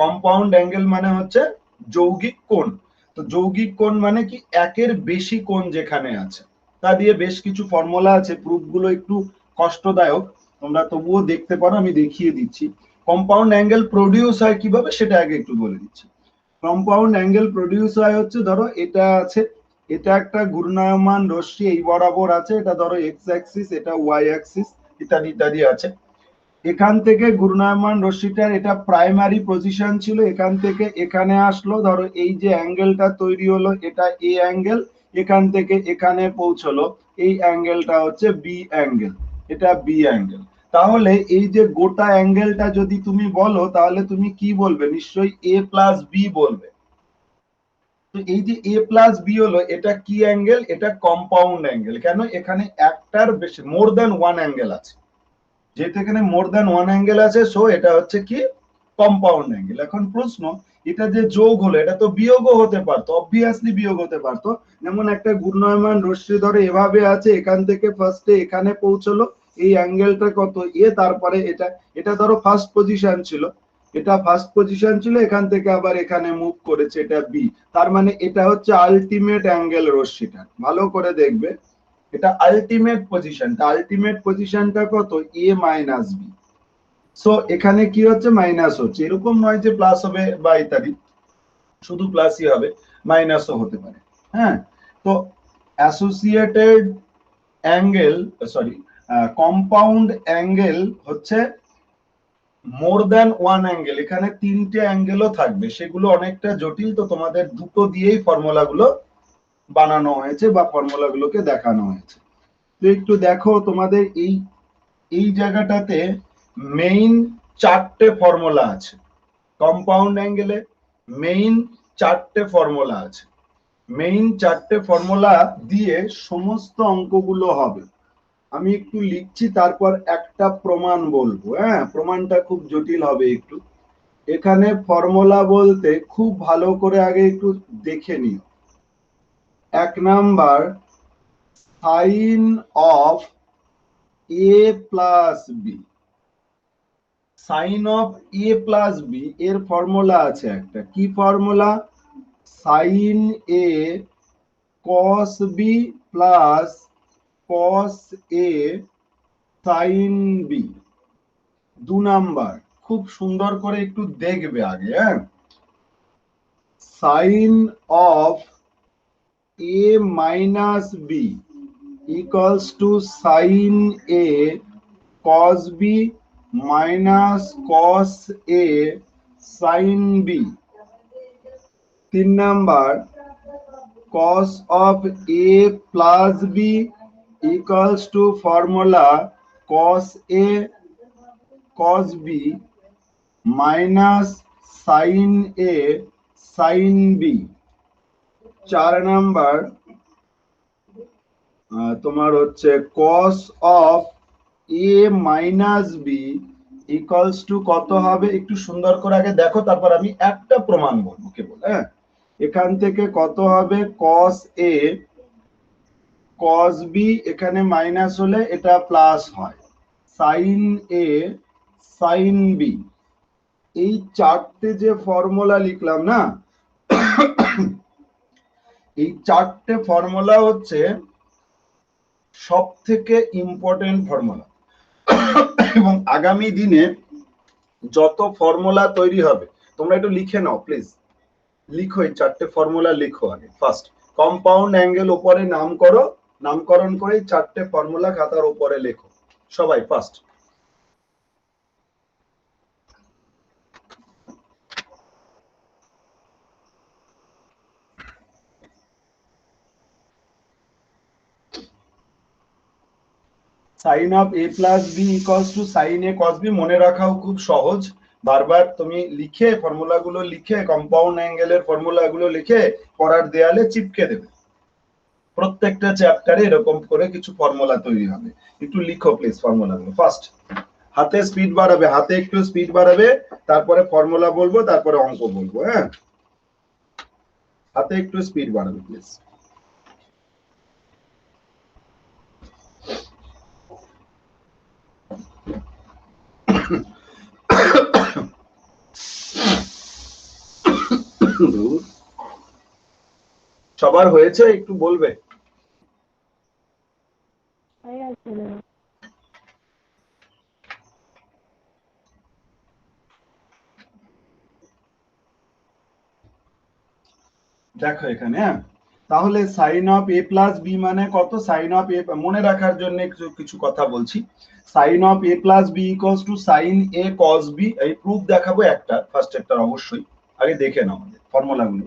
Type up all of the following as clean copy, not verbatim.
Compound angle মানে হচ্ছে যৌগিক কোণ। তো যৌগিক কোণ মানে কি, একের বেশি কোণ যেখানে আছে। তা দিয়ে বেশ কিছু ফর্মুলা আছে, প্রুফগুলো একটু কষ্টদায়ক, তোমরা তবুও দেখতে পারো, আমি দেখিয়ে দিচ্ছি। কম্পাউন্ড অ্যাঙ্গেল প্রডিউস হয় কিভাবে সেটা আগে একটু বলে দিচ্ছি। কম্পাউন্ড অ্যাঙ্গেল প্রডিউস হয় হচ্ছে, ধরো এটা আছে, এটা একটা ঘূর্ণায়মান রশ্মি এই বরাবর আছে, এটা ধরো এক্স অ্যাক্সিস, এটা ওয়াই অ্যাক্সিস, ইত্যাদি ইত্যাদি আছে। এখান থেকে ঘূর্ণায়মান রশ্মিটার এটা প্রাইমারি পজিশন ছিল, এখান থেকে এখানে আসলো, ধরো এই যে অ্যাঙ্গেলটা তৈরি হলো এটা এ অ্যাঙ্গেল, এখান থেকে এখানে পৌঁছলো, এই অ্যাঙ্গেলটা হচ্ছে বি অ্যাঙ্গেল, এটা বি অ্যাঙ্গেল। তাহলে এই যে গোটা অ্যাঙ্গেলটা যদি তুমি বলো তাহলে তুমি কি বলবে, নিশ্চয়ই এ প্লাস বি বলবে। তো এই যে এ প্লাস বি হলো, এটা কি অ্যাঙ্গেল, এটা কম্পাউন্ড অ্যাঙ্গেল। কেন, এখানে একটার বেশি, মোর দ্যান ওয়ান অ্যাঙ্গেল আছে, যেহেতু এখানে মোর দ্যান ওয়ান অ্যাঙ্গেল আছে, সো এটা হচ্ছে কি কম্পাউন্ড অ্যাঙ্গেল। এখন প্রশ্ন, এটা যে যোগ হলো এটা তো বিয়োগও হতে পারতো, অবভিয়াসলি বিয়োগ হতে পারতো। যেমন একটা ঘূর্ণায়মান রশ্মি ধরো এভাবে আছে, এখান থেকে ফার্স্টে এখানে পৌঁছলো, এই অ্যাঙ্গেলটা কত এ, তারপরে এটা, এটা ধরো ফার্স্ট পজিশন ছিল, এটা ফার্স্ট পজিশন ছিল, এখান থেকে আবার এখানে মুভ করেছে, এটা বি। তার মানে এটা হচ্ছে আলটিমেট অ্যাঙ্গেল রশ্মিটা, ভালো করে দেখবে, এটা আলটিমেট পজিশনটা, আলটিমেট পজিশনটা কত এ মাইনাস বি। সো এখানে কি হচ্ছে, মাইনাস হচ্ছে, এরকম নয় যে প্লাস হবে বা ইত্যাদি, শুধু প্লাসই হবে, মাইনাসও হতে পারে। হ্যাঁ, তো associated angle, sorry, compound angle হচ্ছে মোর দ্যান ওয়ান অ্যাঙ্গেল। এখানে তিনটে অ্যাঙ্গেলও থাকবে, সেগুলো অনেকটা জটিল, তো তোমাদের দুটো দিয়েই ফর্মুলাগুলো বানানো হয়েছে বা ফর্মুলাগুলোকে দেখানো হয়েছে। তো একটু দেখো, তোমাদের এই এই জায়গাটাতে মেইন চারটে ফর্মুলা আছে, কম্পাউন্ড অ্যাঙ্গেলে মেইন চারটে ফর্মুলা আছে। মেইন চারটে ফর্মুলা দিয়ে সমস্ত অঙ্কগুলো হবে। আমি একটু লিখছি, তারপর একটা প্রমাণ বলবো। হ্যাঁ, প্রমাণটা খুব জটিল হবে একটু। এখানে ফর্মুলা বলতে খুব ভালো করে আগে একটু দেখে নিও। এক number, sine of A plus B, sine of A plus B এর ফর্মুলা আছে একটা, কি ফর্মুলা, সাইন এ কস বি প্লাস কস এ সাইন বি। দু নাম্বার, খুব সুন্দর করে একটু দেখবে আগে। হ্যাঁ, sine of A minus B equals to sine A cos B minus cos A sine B. তিন number, cos of a plus b equals to formula cos a cos b minus sin a sin b। চার number, তোমার হচ্ছে cos of a minus b equals to কত হবে, একটু সুন্দর করে আগে দেখো, তারপর আমি একটা প্রমাণ বলবো কেবল। হ্যাঁ, এখান থেকে কত হবে, cos a cos b, এখানে মাইনাস হলে এটা প্লাস হয়, sin a sin b। এই চারটে যে ফর্মুলা লিখলাম না, এই চারটে ফর্মুলা হচ্ছে সব থেকে ইম্পর্টেন্ট ফর্মুলা, এবং আগামী দিনে যত ফর্মুলা তৈরি হবে, তোমরা একটু লিখে নাও প্লিজ, লিখো এই চারটে ফর্মুলা লিখো আগে। ফার্স্ট, কম্পাউন্ড অ্যাঙ্গেল উপরে নাম করো, নামকরণ করে চারটে ফর্মুলা খাতার উপরে লেখো সবাই। First, sine of A plus B equals to sine A cos B, মনে রাখাও খুব সহজ। বারবার তুমি লিখে ফর্মুলাগুলো লিখে, কম্পাউন্ড অ্যাঙ্গেলের ফর্মুলাগুলো লিখে পড়ার দেয়ালে চিপকে দেবে। প্রত্যেকটা চ্যাপ্টারে এরকম করে কিছু ফর্মুলা তৈরি হবে, একটু লিখো প্লিজ ফর্মুলাগুলো। ফার্স্ট, হাতে স্পিড বাড়াবে, হাতে একটু স্পিড বাড়াবে, তারপরে ফর্মুলা বলবো, তারপরে অঙ্ক বলবো। হ্যাঁ, হাতে একটু স্পিড বাড়াবে প্লিজ। সবার হয়েছে একটু বলবে? দেখো এখানে, হ্যাঁ, তাহলে sine of A plus B মানে কত? সাইন অফ এ, মনে রাখার জন্য কিছু কথা বলছি। Sine of A plus B equals to sine A cos b. এই প্রুফ দেখাবো একটা, ফার্স্ট একটা অবশ্যই, আগে দেখে নাও আমাদের ফর্মুলাগুলো।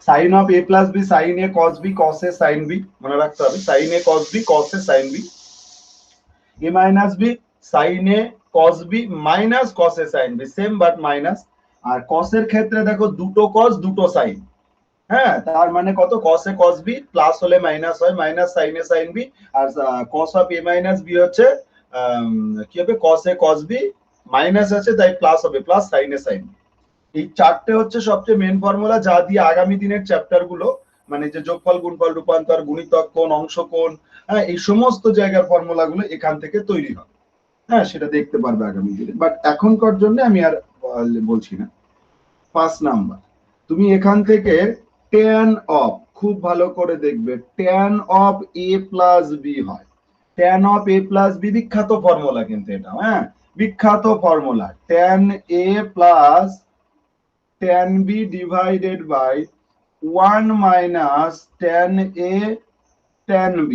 Sine of A plus B sine A cos b cos A sine b, মনে রাখতে হবে sine A cos b cos A sine b. A minus b sine A cos B minus cos A sine b, same but minus. আর cos এর ক্ষেত্রে দেখো দুটো কস দুটো sign, হ্যাঁ, তার মানে কত? cos A cos b plus হলে মাইনাস হয়, minus sin A sin b। আর cos of a minus b হচ্ছে কি হবে? cos A cos b minus আছে তাই প্লাস হবে, plus sin A sin b। এই চারটে হচ্ছে সবচেয়ে মেন ফর্মুলা, যা দিয়ে আগামী দিনের চ্যাপ্টার গুলো, মানে যে যোগফল গুণফল রূপান্তর গুণিতক কোণ অংশ কোণ, হ্যাঁ, এই সমস্ত জায়গার ফর্মুলা গুলো এখান থেকে তৈরি হবে। হ্যাঁ, সেটা দেখতে পারবে আগামী দিনে, বাট এখনকার জন্য আমি আর বলছি না। 5 নাম্বার, তুমি এখান থেকে tan অফ, খুব ভালো করে দেখবে, tan of a plus B হয়। tan of a plus B বিখ্যাত ফর্মুলা কিন্তু এটা, হ্যাঁ, বিখ্যাত formula. tan a plus tan b divided by 1 minus tan a tan b।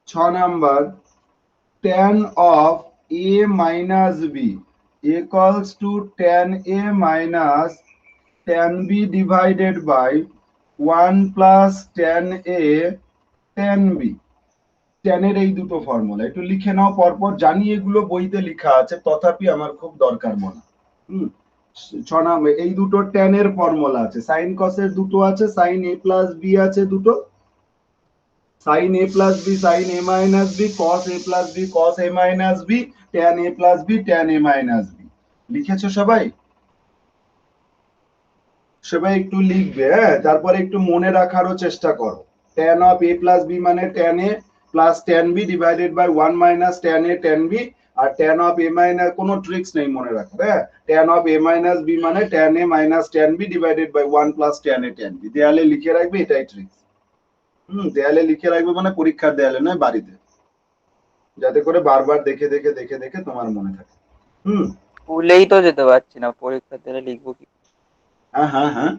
6 number, tan of a minus b equals to tan a minus tan b divided by 1 plus tan a tan b। tan এর এই দুটো formula একটু লিখে নাও পরপর, জানি এগুলো বইতে লেখা আছে, তথাপি আমার খুব দরকার মনে। 6 নাম্বার, এই দুটো tan এর ফর্মুলা আছে, sin cos এর দুটো আছে, sin a plus b আছে দুটো, sin a plus b sin a minus b, cos a plus b cos a minus b, tan a plus b tan a minus b। লিখেছো সবাই? সবাই একটু লিখবে, হ্যাঁ, তারপরে একটু মনে রাখারও চেষ্টা করো। tan of a plus b মানে tan a plus tan b divided by 1 minus tan a tan b। আর tan অফ a মাইনাস, কোনো ট্রিক্স নেই মনে রাখার, হ্যাঁ, tan of a minus b মানে tan a minus tan b divided by 1 plus tan a tan b। দেয়ালে লিখে রাখবে, এটাই ট্রিক্স। দেয়ালে লিখে রাখবে মানে পরীক্ষার দেয়ালে নয়, বাড়িতে, যাতে করে বারবার দেখে দেখে দেখে দেখে তোমার মনে থাকে। স্কুলেই তো যেতে পারছি না, পরীক্ষা দিলে লিখবো কি? হ্যাঁ হ্যাঁ হ্যাঁ,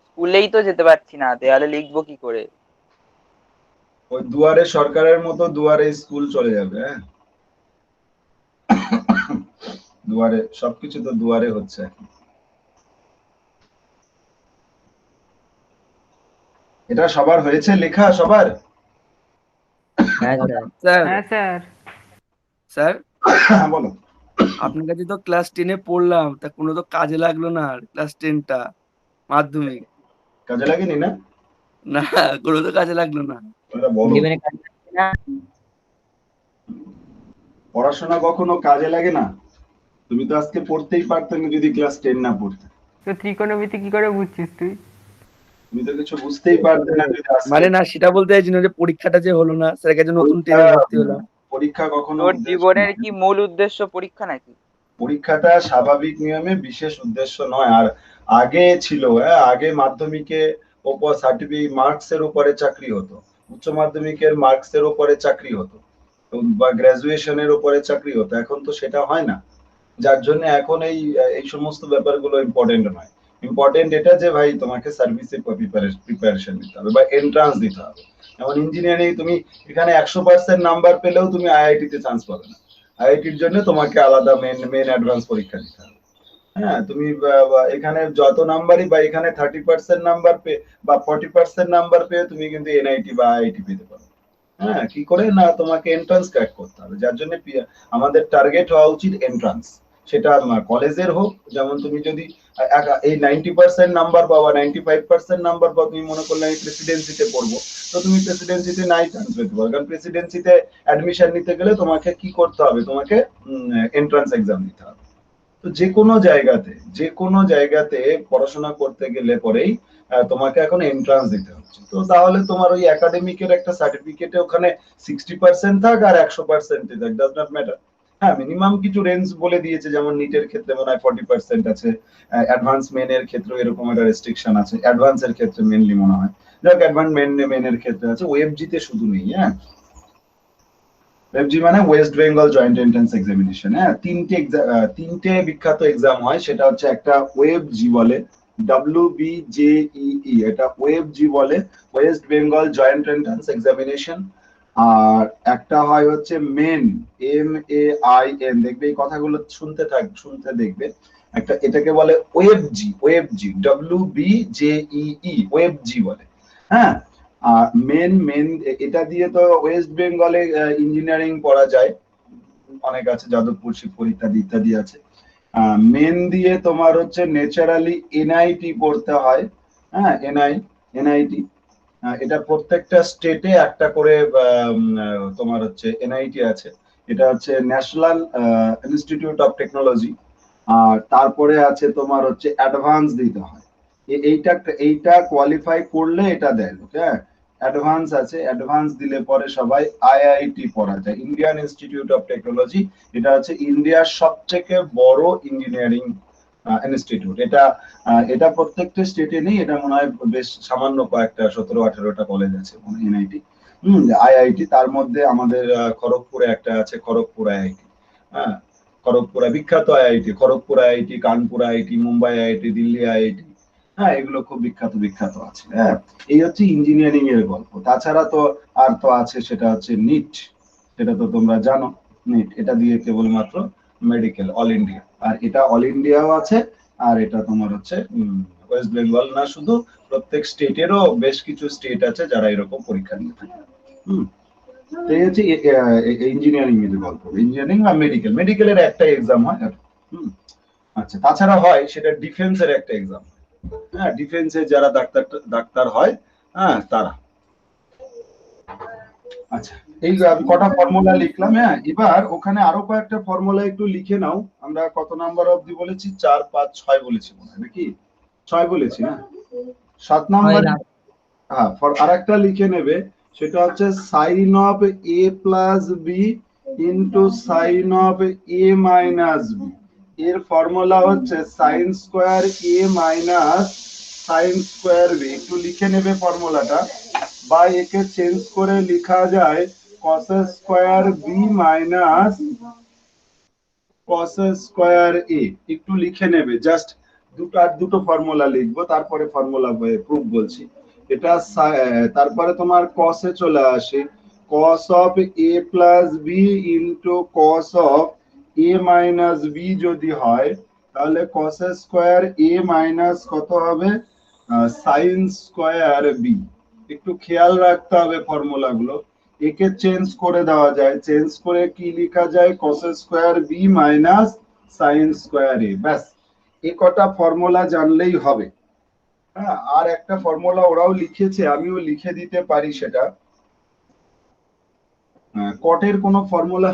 স্কুলেই তো যেতে পারছি না, দেয়ালে লিখবো কি করে? ওই দুয়ারে সরকারের মতো দুয়ারে স্কুল চলে যাবে, হ্যাঁ, দুয়ারে সবকিছু তো দুয়ারে হচ্ছে। এটা সবার হয়েছে লেখা? সবার? হ্যাঁ স্যার। হ্যাঁ স্যার। স্যার, হ্যাঁ বলো। আপনার কাছে তো ক্লাস 10-এ পড়লাম, তা কোনো তো কাজে লাগলো না। ক্লাস 10টা মাধ্যমিক, কাজে লাগেনি না? না কোনো তো কাজে লাগলো না। এটা বলো, পড়াশোনা কখনো কাজে লাগে না? তুমি তো আজকে পড়তেই পারতে না যদি ক্লাস 10 না পড়তে। তো ত্রিকোণমিতি কি করে বুঝছিস তুই? তুমি তো কিছু বুঝতেই পারতে না যদি আজকে, মানে না, সেটা বলতে চাইছি না যে পরীক্ষাটা যে হলো না, স্যারের কাছে নতুন 10-এ ভর্তি হলাম। পরীক্ষা কখনো তোর উদ্দেশ্য জীবনের নয়। কি মূল উদ্দেশ্য পরীক্ষা নাকি? পরীক্ষাটা স্বাভাবিক নিয়মে বিশেষ উদ্দেশ্য নয়। আর আগে ছিল, হ্যাঁ, আগে মাধ্যমিকে ওপর সার্টিফিকেট মার্কস এর উপরে চাকরি হতো, উচ্চ মাধ্যমিকের মার্কস এর উপরে চাকরি হতো, বা গ্রাজুয়েশনের উপরে চাকরি হতো। এখন তো সেটা হয় না, যার জন্য এখন এই এই সমস্ত ব্যাপারগুলো ইম্পর্টেন্ট নয়। ইম্পর্টেন্ট এটা যে ভাই তোমাকে সার্ভিসে প্রিপারেশন নিতে হবে বা এন্ট্রান্স দিতে হবে। যেমন ইঞ্জিনিয়ারিং তুমি এখানে 100% নাম্বার পেলেও তুমি আইআইটি তে চান্স পাবে না, আইআইটির জন্য তোমাকে আলাদা মেন অ্যাডভান্স পরীক্ষা দিতে হবে। হ্যাঁ, তুমি এখানে যত নাম্বারই, বা এখানে 30% নাম্বার পেয়ে বা 40% নাম্বার পেয়ে তুমি কিন্তু এনআইটি বা আইআইটি পেতে পারো। হ্যাঁ, কি করে না, তোমাকে এন্ট্রান্স ক্র্যাক করতে হবে, যার জন্য আমাদের টার্গেট হওয়া উচিত এন্ট্রান্স। সেটা কলেজের হোক, যেমন তুমি যদি এই 90% নাম্বার পাওয়া, 95% নাম্বার পাও, তুমি মনে করলে আমি প্রেসিডেন্সিতে পড়বো, তো তুমি প্রেসিডেন্সিতে নাই চান্স পেতে পারো, কারণ প্রেসিডেন্সিতে অ্যাডমিশন নিতে গেলে তোমাকে কি করতে হবে? তোমাকে এন্ট্রান্স এক্সাম দিতে হবে। তো যে কোনো জায়গাতে পড়াশোনা করতে গেলে পরেই তোমাকে এখন এন্ট্রান্স দিতে হচ্ছে। তো তাহলে তোমার ওই একাডেমিকের একটা সার্টিফিকেটে ওখানে 60% থাক আর 100% থাক, ডাজ নট ম্যাটার। হ্যাঁ মিনিমাম কিছু রেঞ্জ বলে দিয়েছে, যেমন নিটের ক্ষেত্রে মনে হয় 40% আছে, অ্যাডভান্স মেনের ক্ষেত্রে এরকম একটা রেস্ট্রিকশন আছে, অ্যাডভান্স এর ক্ষেত্রে মেনলি মনে হয়, যাক অ্যাডভান্স মেনের ক্ষেত্রে আছে, ওএফজি তে শুধু নেই। হ্যাঁ ওএফজি মানে West Bengal joint entrance examination. হ্যাঁ তিনটে বিখ্যাত এক্সাম হয়, সেটা হচ্ছে একটা ওএফজি বলে, WBJEE, এটা ওএফজি বলে, west Bengal joint entrance examination. আর একটা হয় হচ্ছে মেন, MAIN, দেখবে এই কথাগুলো শুনতে দেখবে, একটা এটাকে বলে ওএফজি WBJEE, ওএফজি বলে। হ্যাঁ মেন এটা দিয়ে তো ওয়েস্ট বেঙ্গলে ইঞ্জিনিয়ারিং পড়া যায়, অনেক আছে, যাদবপুর, শিবপুর ইত্যাদি ইত্যাদি আছে। মেন দিয়ে তোমার হচ্ছে ন্যাচারালি এনআইটি পড়তে হয়। হ্যাঁ এনআইটি, এটা প্রত্যেকটা স্টেটে একটা করে তোমার হচ্ছে এনআইটি আছে, এটা হচ্ছে ন্যাশনাল ইনস্টিটিউট অফ টেকনোলজি। আর তারপরে আছে তোমার হচ্ছে অ্যাডভান্স দিতে হয়, এইটা কোয়ালিফাই করলে এটা দেয়। হ্যাঁ অ্যাডভান্স আছে, অ্যাডভান্স দিলে পরে সবাই আইআইটি পড়া যায়, ইন্ডিয়ান ইনস্টিটিউট অফ টেকনোলজি। এটা হচ্ছে ইন্ডিয়ার সবথেকে বড় ইঞ্জিনিয়ারিং ইনস্টিটিউট। এটা প্রত্যেকটা স্টেটে নেই, এটা মনে হয় বেশ সামান্য কয়েকটা 17-18টা কলেজ আছে এনআইটি, আইআইটি। তার মধ্যে আমাদের খড়গপুরে একটা আছে, খড়গপুর আইআইটি। হ্যাঁ খড়গপুরা বিখ্যাত IIT, Kharagpur IIT, Kanpur IIT, Mumbai IIT, Delhi IIT. হ্যাঁ এগুলো খুব বিখ্যাত আছে। হ্যাঁ এই হচ্ছে ইঞ্জিনিয়ারিং এর গল্প। তাছাড়া তো আর তো আছে, সেটা হচ্ছে নিট, সেটা তো তোমরা জানো। নিট এটা দিয়ে কেবলমাত্র মেডিকেল অল ইন্ডিয়া, আর এটা অল ইন্ডিয়াও আছে, আর এটা তোমার হচ্ছে ওয়েস্ট বেঙ্গল না শুধু, প্রত্যেক স্টেটেরও বেশ কিছু স্টেট আছে যারা এরকম পরীক্ষা নিয়ে থাকে। এই হচ্ছে ইঞ্জিনিয়ারিং এর গল্প। ইঞ্জিনিয়ারিং আর মেডিকেলের একটা এক্সাম হয়। আচ্ছা তাছাড়া হয় সেটা ডিফেন্সের একটা এক্সাম। হ্যাঁ ডিফেন্সে যারা ডাক্তার হয়, হ্যাঁ তারা। আচ্ছা এই কটা ফর্মুলা লিখলাম। হ্যাঁ এবার ওখানে আরো কয়েকটা ফর্মুলা একটু লিখে নাও। আমরা কত নাম্বার অবধি বলেছি? 4, 5, 6 বলেছি মনে হয়, নাকি 6 বলেছি না? 7 নাম্বার। হ্যাঁ আর একটা লিখে নেবে, সেটা হচ্ছে sine of A plus B into sine of A minus B. এর ফর্মুলা হচ্ছে sine square A minus sine square B. একটু লিখে নেবে ফর্মুলাটা, বা একে চেঞ্জ করে লেখা যায় cos square b minus cos square a. একটু লিখে নেবে, জাস্ট দুটো ফর্মুলা লিখবো, তারপরে ফর্মুলা প্রুফ বলছি। এটা তারপরে তোমার কসে চলে আসে, cos of A plus B into cos of A minus B যদি হয়, তাহলে কস স্কোয়ার এ মাইনাস কত হবে? Sine square B. একটু খেয়াল রাখতে হবে ফর্মুলা গুলো, একে চেঞ্জ করে দেওয়া যায়, চেঞ্জ করে কি লেখা যায়? Cos square b minus sine square a. ব্যাস এই কটা ফর্মুলা জানলেই হবে। হ্যাঁ আর একটা ফর্মুলা ওরাও লিখেছে, আমিও লিখে দিতে পারি সেটা। কটের কোনো ফর্মুলা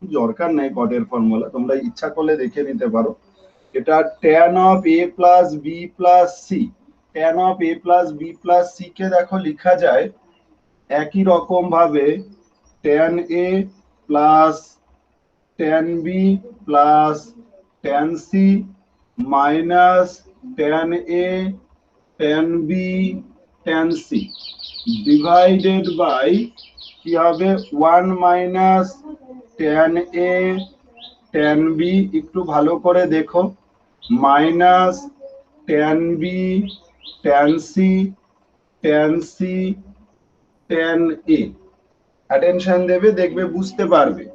দরকার নেই, কটের ফর্মুলা তোমরা ইচ্ছা করলে দেখে নিতে পারো। এটা tan of a plus B plus C. tan of a plus B plus C কে দেখো লেখা যায় একই রকম ভাবে tan a plus tan b plus tan c minus tan a tan b tan c divided by কি হবে? 1 minus tan a tan b, একটু ভালো করে দেখো, minus tan b tan c tan c tan a। Attention দেবে, দেখবে বুঝতে পারবে।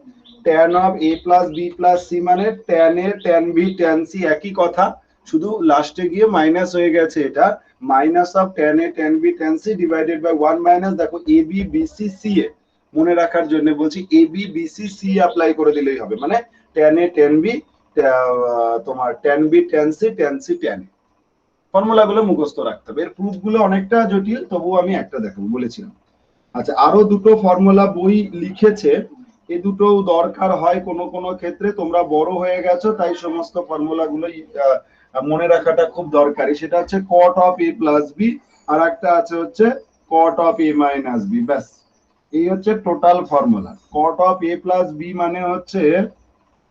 tan of a plus B plus C মানে tan a tan b tan c একই কথা, শুধু লাস্টে গিয়ে মাইনাস হয়ে গেছে। এটা minus of tan a tan b tan c divided by 1 minus, দেখো a b b c c a, মনে রাখার জন্য বলছি a b b c c apply করে দিলেই হবে, মানে tan a tan b তোমার tan b tan c tan c tan a। Formula গুলো মুখস্থ রাখতে হবে। এর প্রুফ গুলো অনেকটা জটিল, তবুও আমি একটা দেখাবো বলেছিলাম। আচ্ছা আরো দুটো ফর্মুলা বই লিখেছে, এই দুটো দরকার হয় কোনো কোনো ক্ষেত্রে। তোমরা বড় হয়ে গেছো তাই সমস্ত ফর্মুলা গুলো মনে রাখাটা খুব দরকারি। সেটা হচ্ছে cot of a plus B, আর একটা আছে হচ্ছে cot of a minus B. ব্যাস এই হচ্ছে total formula. Cot of a plus B মানে হচ্ছে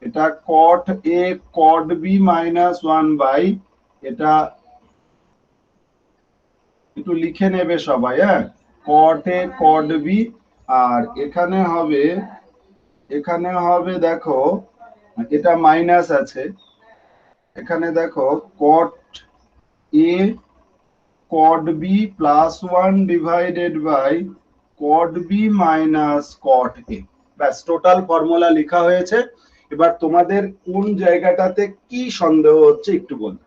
এটা cot a cot b minus 1 by, এটা একটু লিখে নেবে সবাই, হ্যাঁ, cot a cot b, আর এখানে হবে দেখো এটা মাইনাস আছে, এখানে দেখো cot a cot b plus 1 divided by cot b minus cot a। ব্যাস, টোটাল ফর্মুলা লেখা হয়েছে। এবার তোমাদের কোন জায়গাটাতে কি সন্দেহ হচ্ছে একটু বলবে,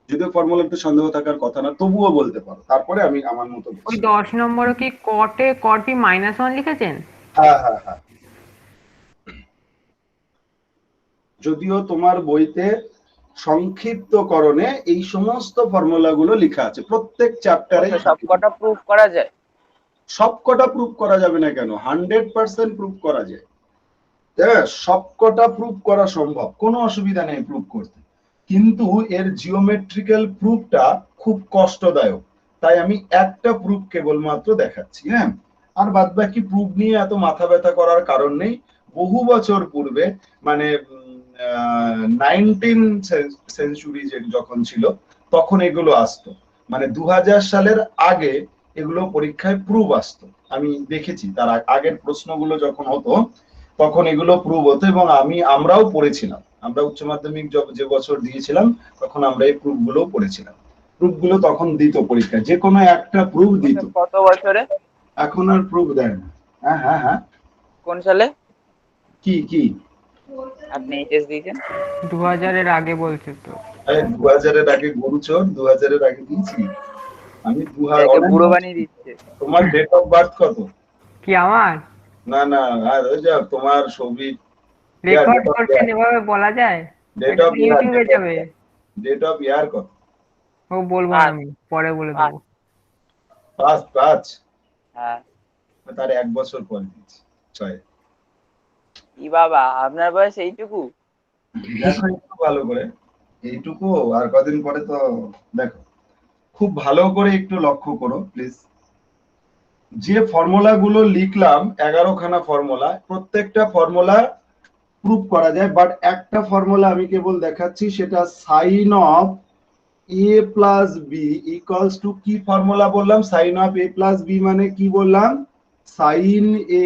যদিও ফর্মুলা একটু সন্দেহ থাকার কথা না, তবুও বলতে পারো, তারপরে আমি আমার মতো ওই বলছি। 10 নম্বরে কি cot b -1 লিখেছেন? হ্যাঁ হ্যাঁ হ্যাঁ, যদিও তোমার বইতে সংক্ষিপ্তকরণে এই সমস্ত ফর্মুলাগুলো লেখা আছে প্রত্যেক চ্যাপ্টারে। সবকটা প্রুফ করা যায়? সবকটা প্রুফ করা যাবে না কেন, 100% প্রুফ করা যায়। হ্যাঁ, সবকটা প্রুফ করা সম্ভব, কোনো অসুবিধা নেই প্রুফ করতে, কিন্তু এর জিওমেট্রিক্যাল প্রুফটা খুব কষ্টদায়ক, তাই আমি একটা প্রুফ কেবলমাত্র দেখাচ্ছি। হ্যাঁ, আর বাদ বাকি প্রুফ নিয়ে এত মাথা ব্যথা করার কারণ নেই। বহু বছর পূর্বে, মানে 19 সেঞ্চুরি যখন ছিল তখন এগুলো আসতো, মানে 2000 সালের আগে এগুলো পরীক্ষায় প্রুফ আসতো। আমি দেখেছি তার আগের প্রশ্নগুলো যখন হতো তখন এগুলো প্রুফ হতো, এবং আমরাও পড়েছিলাম। আমরা উচ্চ মাধ্যমিক যে বছর দিয়েছিলাম তখন আমরা এই প্রুফ গুলো পড়েছিলাম। প্রুফ গুলো তখন দিত পরীক্ষায়, যে কোনো একটা প্রুফ দিত। কত বছরে? এখন আর প্রুফ দেয় না। হ্যাঁ হ্যাঁ হ্যাঁ, কোন সালে কি কি আপনি এইচএস দিয়েছেন? 2000 এর আগে বলছে তো। 2000 এর আগে গরু চোর, 2000 এর আগে দিয়েছি আমি। বুড়ো বানিয়ে দিচ্ছে। তোমার ডেট অফ বার্থ কত? কি আমার? না না, আর ওই যে তোমার ছবি রেকর্ড করছেন, এভাবে বলা যায়? ডেট এটা অফ ইউটিউবে যাবে। ডেট অফ ইয়ার কত? ও বলবো না, আমি পরে বলে দেবো। 5 হ্যাঁ, তার 1 বছর পরে দিয়েছি 6। ই বাবা, আপনার বয়স এইটুকু? দেখো একটু ভালো করে, এইটুকু আর কদিন পরে তো দেখো, খুব ভালো করে একটু লক্ষ্য করো প্লিজ। যে ফর্মুলা গুলো লিখলাম 11 খানা ফর্মুলা, প্রত্যেকটা ফর্মুলা প্রুফ করা যায়, বাট একটা ফর্মুলা আমি কেবল দেখাচ্ছি, সেটা sine of a plus B equals to, কি ফর্মুলা বললাম? Sine of a plus B মানে কি বললাম? Sine a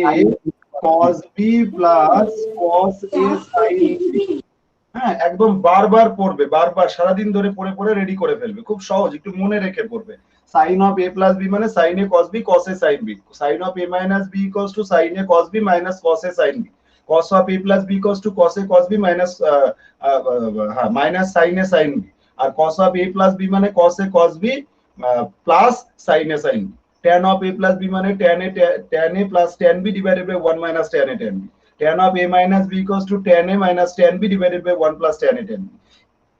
cos b plus cos a sin b। হ্যাঁ, একদম বারবার পড়বে, বারবার সারাদিন ধরে পড়ে পড়ে রেডি করে ফেলবে, খুব সহজ, একটু মনে রেখে পড়বে। Sine of a plus B মানে sine a cos b cos a sin b, sine of a minus b equals to sine a cos b minus cos a sin b, cos of a plus b equals to cos a cos b minus minus sin a sin b, আর cos of a plus b মানে cos a cos b plus sin a sin b, tan of a plus b মানে tan a plus tan b divided by 1 minus tan a tan b, tan of a minus b equals to tan a minus tan b divided by 1 plus tan a tan b।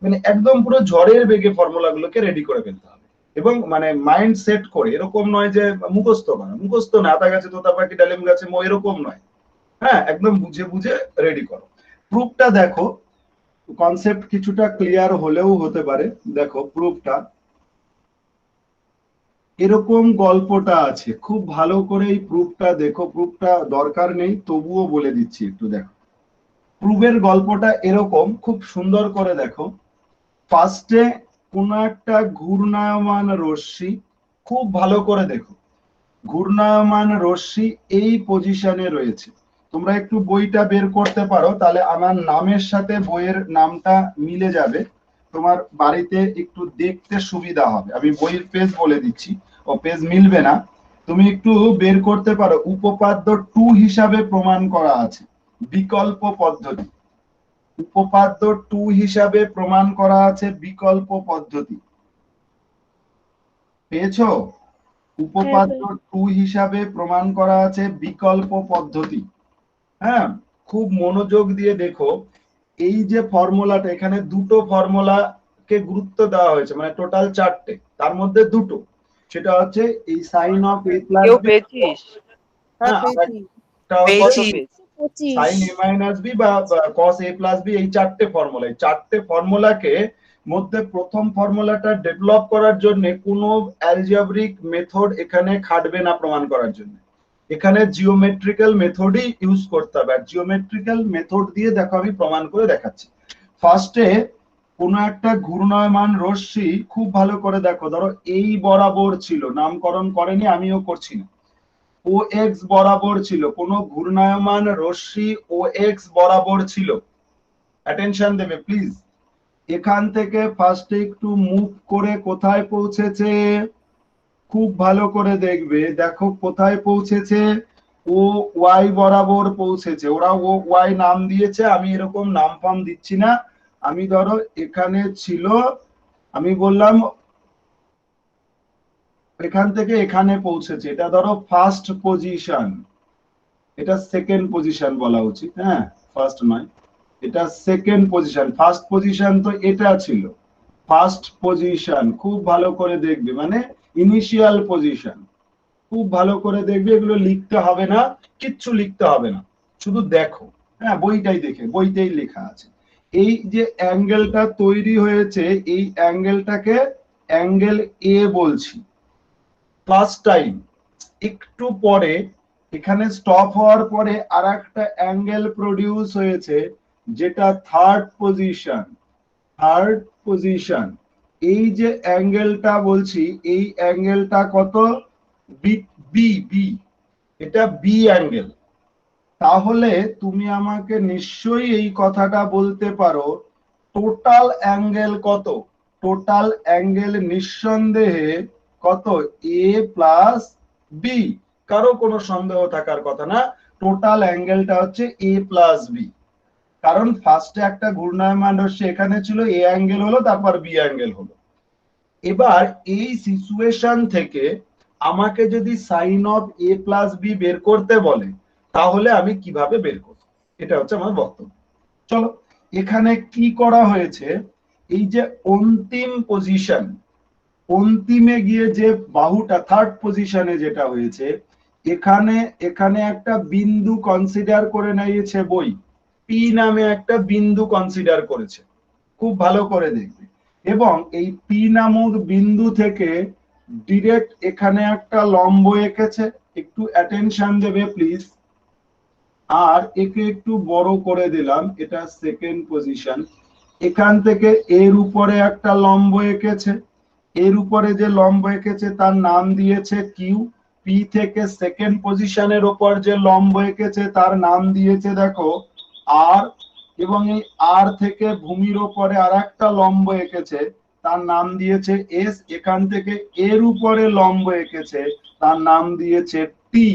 মানে একদম পুরো ঝড়ের বেগে ফর্মুলাগুলোকে ready করে ফেলতে হবে, এবং মানে মাইন্ড সেট করে, এরকম নয় যে মুখস্থ করা, মুখস্থ না, আতা গাছে তোতা পাখি ডালিম গাছে মো, এরকম নয়। হ্যাঁ, একদম বুঝে বুঝে রেডি করো। প্রুফটা দেখো, কনসেপ্ট কিছুটা ক্লিয়ার হলেও হতে পারে। দেখো প্রুফটা এরকম, গল্পটা আছে, খুব ভালো করে এই প্রুফটা দেখো। প্রুফটা দরকার নেই, তবুও বলে দিচ্ছি একটু দেখো। প্রুফের গল্পটা এরকম, খুব সুন্দর করে দেখো। ফার্স্টে কোন একটা ঘূর্ণায়মান রশ্মি, খুব ভালো করে দেখো, ঘূর্ণায়মান রশ্মি এই পজিশনে রয়েছে। তোমরা একটু বইটা বের করতে পারো, তাহলে আমার নামের সাথে বইয়ের নামটা মিলে যাবে, তোমার বাড়িতে একটু দেখতে সুবিধা হবে। আমি বইয়ের পেজ বলে দিচ্ছি, ও পেজ মিলবে না, তুমি একটু বের করতে পারো। উপপাদ্য 2 হিসাবে প্রমাণ করা আছে, বিকল্প পদ্ধতি। উপপাদ্য 2 হিসাবে প্রমাণ করা আছে বিকল্প পদ্ধতি, পেয়েছো? উপপাদ্য 2 হিসাবে প্রমাণ করা আছে বিকল্প পদ্ধতি। হ্যাঁ, খুব মনোযোগ দিয়ে দেখো। এই যে ফর্মুলাটা, এখানে দুটো ফর্মুলাকে গুরুত্ব দেওয়া হয়েছে, মানে টোটাল 4টে, তার মধ্যে দুটো, সেটা হচ্ছে এই সাইন অফ a প্লাস কেউ বি, পেয়েছিস? সাইন a মাইনাস বি বা cos a প্লাস বি, এই 4টে ফর্মুলা। এই 4টে ফর্মুলাকে মধ্যে প্রথম ফর্মুলাটা ডেভেলপ করার জন্য কোনো অ্যালজেব্রিক মেথড এখানে খাটবে না প্রমাণ করার জন্য। এখানে জিওমেট্রিক্যাল মেথডই ইউজ করতে হবে। আর জিওমেট্রিক্যাল মেথড দিয়ে দেখো আমি প্রমাণ করে দেখাচ্ছি। ফার্স্টে কোনো একটা ঘূর্ণায়মান রশ্মি, খুব ভালো করে দেখো, ধরো এই বরাবর ছিল, নামকরণ করেনি, আমিও করছি না, ও এক্স বরাবর ছিল, কোন ঘূর্ণায়মান রশ্মি ও এক্স বরাবর ছিল। অ্যাটেনশন দেবে প্লিজ। এখান থেকে ফার্স্টে একটু মুভ করে কোথায় পৌঁছেছে, খুব ভালো করে দেখবে, দেখো কোথায় পৌঁছেছে, ও ওয়াই বরাবর পৌঁছেছে। ওরা ও ওয়াই নাম দিয়েছে, আমি এরকম নাম ফাম দিচ্ছি না। আমি ধরো এখানে ছিল, আমি বললাম এখান থেকে এখানে পৌঁছেছে, এটা ধরো ফার্স্ট পজিশন, এটা সেকেন্ড পজিশন বলা উচিত, হ্যাঁ ফার্স্ট নয়, এটা সেকেন্ড পজিশন। ফার্স্ট পজিশন তো এটা ছিল, ফার্স্ট পজিশন খুব ভালো করে দেখবে, মানে ইনিশিয়াল পজিশন, খুব ভালো করে দেখবে। এগুলো লিখতে হবে না, কিচ্ছু লিখতে হবে না, শুধু দেখো, হ্যাঁ বইটাই দেখে, বইতেই লেখা আছে। এই যে অ্যাঙ্গেলটা তৈরি হয়েছে, এই অ্যাঙ্গেলটাকে অ্যাঙ্গেল এ বলছি। ফার্স্ট টাইম, একটু পরে এখানে স্টপ হওয়ার পরে আর একটা অ্যাঙ্গেল প্রডিউস হয়েছে, যেটা থার্ড পজিশন। থার্ড পজিশন, এই যে অ্যাঙ্গেলটা বলছি, এই অ্যাঙ্গেলটা কত, বি বি বি, এটা বি অ্যাঙ্গেল। তাহলে তুমি আমাকে নিশ্চয়ই এই কথাটা বলতে পারো, টোটাল অ্যাঙ্গেল কত? টোটাল অ্যাঙ্গেল নিঃসন্দেহে কত, এ প্লাস বি। কারো কোনো সন্দেহ থাকার কথা না, টোটাল অ্যাঙ্গেলটা হচ্ছে এ প্লাস বি। কারণ ফার্স্টে একটা ঘূর্ণায়মান রশ্মি এখানে ছিল, এ অ্যাঙ্গেল হলো, তারপর বি অ্যাঙ্গেল হলো। এবার এই সিচুয়েশন থেকে আমাকে যদি sine of A plus B বের করতে বলে, তাহলে আমি কিভাবে বের করব, এটা হচ্ছে আমার বক্তব্য। চলো, এখানে কি করা হয়েছে, এই যে অন্তিম পজিশন, অন্তিমে গিয়ে যে বাহুটা থার্ড পজিশনে যেটা হয়েছে, এখানে এখানে একটা বিন্দু কনসিডার করে নিয়েছে বই, পি নামে একটা বিন্দু কনসিডার করেছে, খুব ভালো করে দেখবে। এবং এই পি নামক বিন্দু থেকে ডিরেক্ট এখানে একটা লম্ব এঁকেছে, একটু অ্যাটেনশন দেবে প্লিজ। আর একে একটু বড় করে দিলাম, এটা সেকেন্ড পজিশন। এখান থেকে এর উপরে একটা লম্ব এঁকেছে, এর উপরে যে লম্ব এঁকেছে তার নাম দিয়েছে কিউ। পি থেকে সেকেন্ড পজিশনের উপর যে লম্ব এঁকেছে তার নাম দিয়েছে দেখো আর। এবং এই আর থেকে ভূমির উপরে আর একটা লম্ব এঁকেছে, তার নাম দিয়েছে এস। এখান থেকে এর উপরে লম্ব এঁকেছে, তার নাম দিয়েছে টি।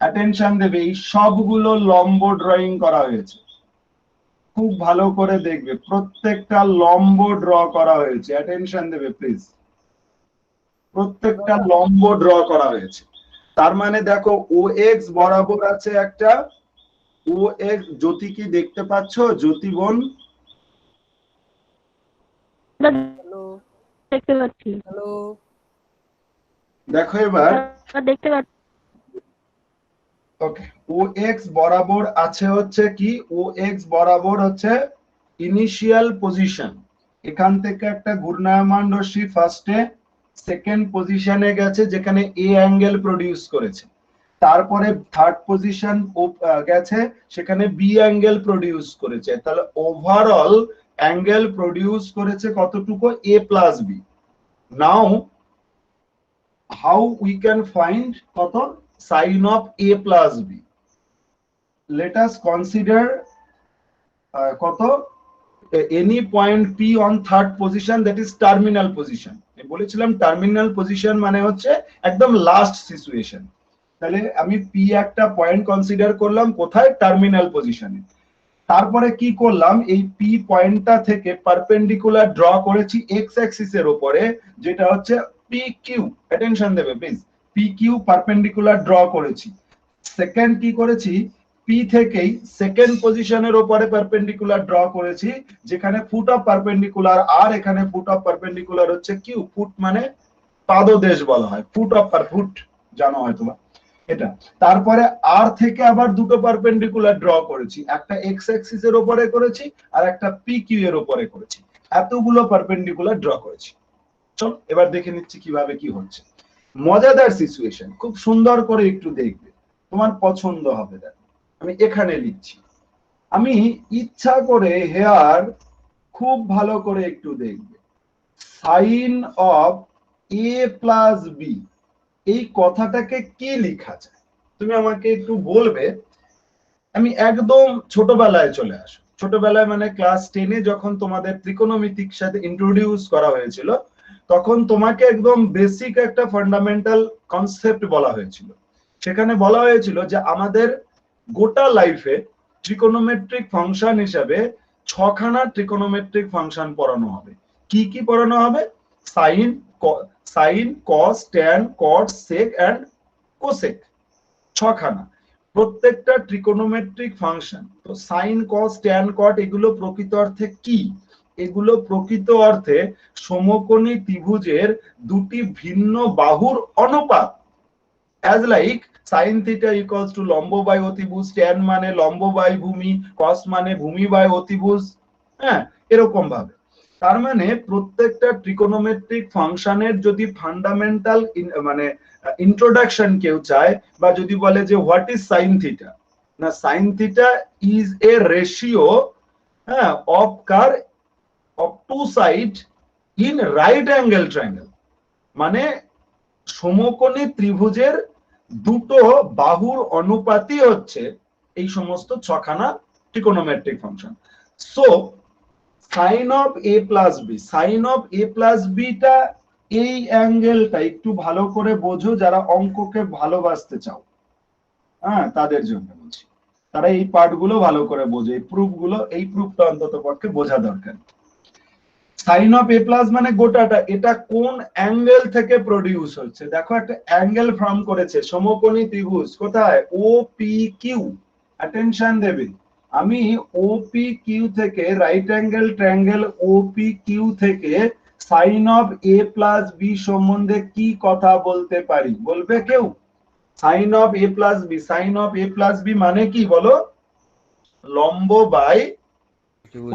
অ্যাটেনশন দেবে, এই সবগুলো লম্ব ড্রয়িং করা হয়েছে, খুব ভালো করে দেখবে, প্রত্যেকটা লম্ব ড্র করা হয়েছে। অ্যাটেনশন দেবে প্লিজ, প্রত্যেকটা লম্ব ড্র করা হয়েছে। তার মানে দেখো ও এক্স বরাবর আছে একটা, ও এক্স, জ্যোতি কি দেখতে পাচ্ছ, জ্যোতি বোন? দেখতে পাচ্ছি। দেখো এবার, দেখতে পাচ্ছি। ওকে, ও এক্স বরাবর আছে হচ্ছে কি, ও এক্স বরাবর হচ্ছে ইনিশিয়াল পজিশন। এখান থেকে একটা ঘূর্ণায়মান রশ্মি ফার্স্টে সেকেন্ড পজিশনে গেছে, যেখানে এ অ্যাঙ্গেল প্রডিউস করেছে। তারপরে থার্ড পজিশন গেছে, সেখানে বি অ্যাঙ্গেল প্রডিউস করেছে। তাহলে ওভারঅল অ্যাঙ্গেল প্রডিউস করেছে কতটুকু, A plus B. Now how we can find কত, sine of A plus B. Let us consider কত, any point p on third position, that is terminal position. বলেছিলাম terminal position মানে হচ্ছে একদম last situation. তাহলে আমি পি একটা point consider করলাম কোথায়, টার্মিনাল পজিশনে। তারপরে কি করলাম, এই পি পয়েন্টটা থেকে পারপেন্ডিকুলার ড্র করেছি এক্স অ্যাক্সিস এর উপরে, যেটা হচ্ছে পি কিউ। অ্যাটেনশন দেবে please, P Q perpendicular draw করেছি। সেকেন্ড কি করেছি, পি থেকেই সেকেন্ড পজিশনের উপরে পারপেন্ডিকুলার ড্র করেছি, যেখানে ফুট অফ পারপেন্ডিকুলার আর, এখানে ফুট অফ পারপেন্ডিকুলার হচ্ছে কিউ। ফুট মানে পাদদেশ বলা হয়, ফুট অফ ফুট জানো হয়তো এটা। তারপরে আর থেকে আবার দুটো পারপেন্ডিকুলার ড্র করেছি, একটা এক্স অ্যাক্সিস এর উপরে করেছি আর একটা পি কিউ এর উপরে করেছি। এতগুলো পারপেন্ডিকুলার ড্র করেছি। চল এবার দেখে নিচ্ছি কিভাবে কি হচ্ছে। মজাদার সিচুয়েশন, খুব সুন্দর করে একটু দেখবে। তোমার পছন্দ হবে। দেখো আমি এখানে লিখছি, আমি ইচ্ছা করে হেয়ার খুব ভালো করে একটু দেখবে, sine of A plus B, এই কথাটাকে কি লেখা যায় তুমি আমাকে একটু বলবে। আমি একদম ছোটবেলায় চলে আসো, ছোটবেলায় মানে ক্লাস 10-এ যখন তোমাদের ত্রিকোণমিতির সাথে ইন্ট্রোডিউস করা হয়েছিল, তখন তোমাকে একদম বেসিক একটা ফান্ডামেন্টাল কনসেপ্ট বলা হয়েছিল। সেখানে বলা হয়েছিল যে আমাদের গোটা লাইফে ট্রিকোনোমেট্রিক ফাংশন হিসাবে 6খানা ট্রিকোনোমেট্রিক ফাংশন পড়ানো হবে। কি কি পড়ানো হবে? Sine, sine, cos, tan, cot, sec and cosec, 6খানা। প্রত্যেকটা ট্রিকোনোমেট্রিক ফাংশন। তো সাইন, কস, ট্যান, কট এগুলো প্রকৃত অর্থে কি? এগুলো প্রকৃত অর্থে সমকোণী ত্রিভুজের দুটি ভিন্ন বাহুর অনুপাত। as like sin theta equals to লম্ব বাই অতিভুজ, tan মানে লম্ব বাই ভূমি, cos মানে ভূমি বাই অতিভুজ, হ্যাঁ এরকম ভাবে। তার মানে প্রত্যেকটা ট্রিকোনোমেট্রিক ফাংশনের যদি ফান্ডামেন্টাল মানে ইন্ট্রোডাকশন কেউ চায়, বা যদি বলে যে হোয়াট ইজ সাইন থিটা, না sine theta is a ratio, হ্যাঁ, অফ কার of two side in right angle triangle, মানে সমকোণী ত্রিভুজের দুটো বাহুর অনুপাতই হচ্ছে এই সমস্ত 6খানা ট্রিকোনোমেট্রিক ফাংশন। So sine of A plus B, sine of A plus beta, এই অ্যাঙ্গেলটা একটু ভালো করে বোঝো যারা অঙ্ককে ভালোবাসতে চাও, হ্যাঁ তাদের জন্য বলছি, তারা এই পার্টগুলো ভালো করে বোঝে, এই প্রুফগুলো, এই প্রুফটা অন্তত পক্ষে বোঝা দরকার। সাইন অফ এ প্লাস মানে গোটাটা, এটা কোন অ্যাঙ্গেল থেকে প্রডিউস হচ্ছে? দেখো একটা অ্যাঙ্গেল ফর্ম করেছে সমকোণী ত্রিভুজ, কোথায়? ও পি কিউ, অ্যাটেনশন দেবে। আমি ও পি কিউ থেকে, right angle triangle O P Q থেকে sine of A plus B সম্বন্ধে কি কথা বলতে পারি? বলবে কেউ? Sine of A plus B, sine of A plus B মানে কি বলো? লম্ব বাই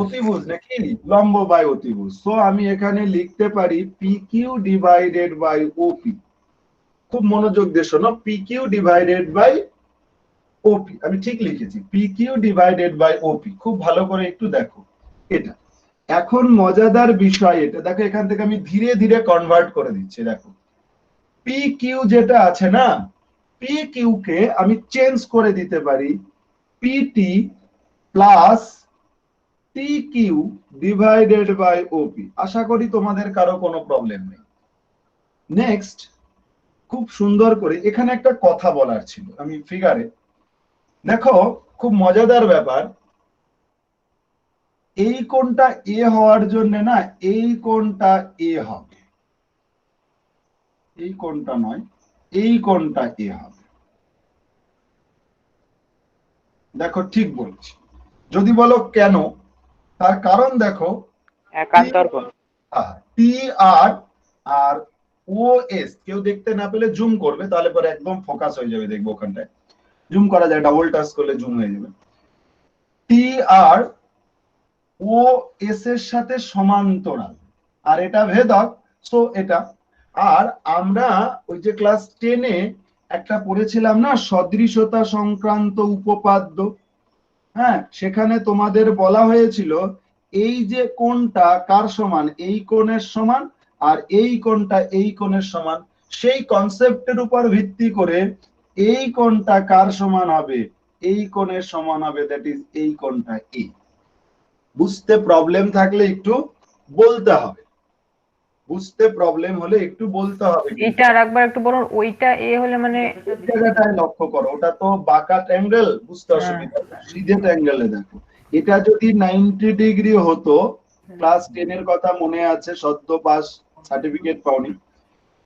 অতিভুজ, নাকি? লম্ব বাই অতিভুজ। সো আমি এখানে লিখতে পারি পি কিউ ডিভাইডেড বাই ওপি। খুব মনোযোগ দিয়ে শোনো, পি কিউ ডিভাইডেড বাই ওপি, আমি ঠিক লিখেছি, পি কিউ ডিভাইডেড বাই ওপি। খুব ভালো করে একটু দেখো এটা। এখন মজাদার বিষয় এটা, দেখো এখান থেকে আমি ধীরে ধীরে কনভার্ট করে দিচ্ছি। দেখো পি কিউ যেটা আছে না, পি কিউ কে আমি চেঞ্জ করে দিতে পারি PT plus T Q divided by OP. আশা করি তোমাদের কারো কোনো প্রবলেম নেই। নেক্সট, খুব সুন্দর করে এখানে একটা কথা বলার ছিল, আমি ফিগারে দেখো, খুব মজাদার ব্যাপার, এই কোণটা এ হওয়ার জন্য না, এই কোণটা এ হবে, এই কোণটা নয়, এই কোণটা এ হবে। দেখো ঠিক বলছি। যদি বলো কেন, তার কারণ দেখো, একান্তর কোণ। টি আর আর ও এস, কেউ দেখতে না পেলে জুম করবে, তাহলে পরে একদম ফোকাস হয়ে যাবে, দেখবো ওখানটায় জুম করা যায়, ডাবল টাচ করলে জুম হয়ে যাবে। টি আর ও এস এর সাথে সমান্তরাল, আর এটা ভেদক, সো এটা। আর আমরা ওই যে ক্লাস 10-এ একটা পড়েছিলাম না সদৃশতা সংক্রান্ত উপপাদ্য, হ্যাঁ সেখানে তোমাদের বলা হয়েছিল এই যে কোণটা কার সমান? এই কোণের সমান, আর এই কোণটা এই কোণের সমান। সেই কনসেপ্টের উপর ভিত্তি করে এই কোণটা কার সমান হবে? এই কোণের সমান হবে, দ্যাট ইজ এই কোণটা এ। বুঝতে প্রবলেম থাকলে একটু বলতে হবে, বুঝতে প্রবলেম হলে একটু বলতে হবে। এটা আর একবার একটু বলুন, ওইটা এ হলে মানে? জায়গাটায় লক্ষ্য করো, ওটা তো বাঁকা ট্রায়াঙ্গেল, বুঝতে অসুবিধা নেই, সিধে ট্রায়াঙ্গেলে দেখো। এটা যদি 90 ডিগ্রি হতো, ক্লাস 10 এর কথা মনে আছে, সদ্য পাস, সার্টিফিকেট পাওনি,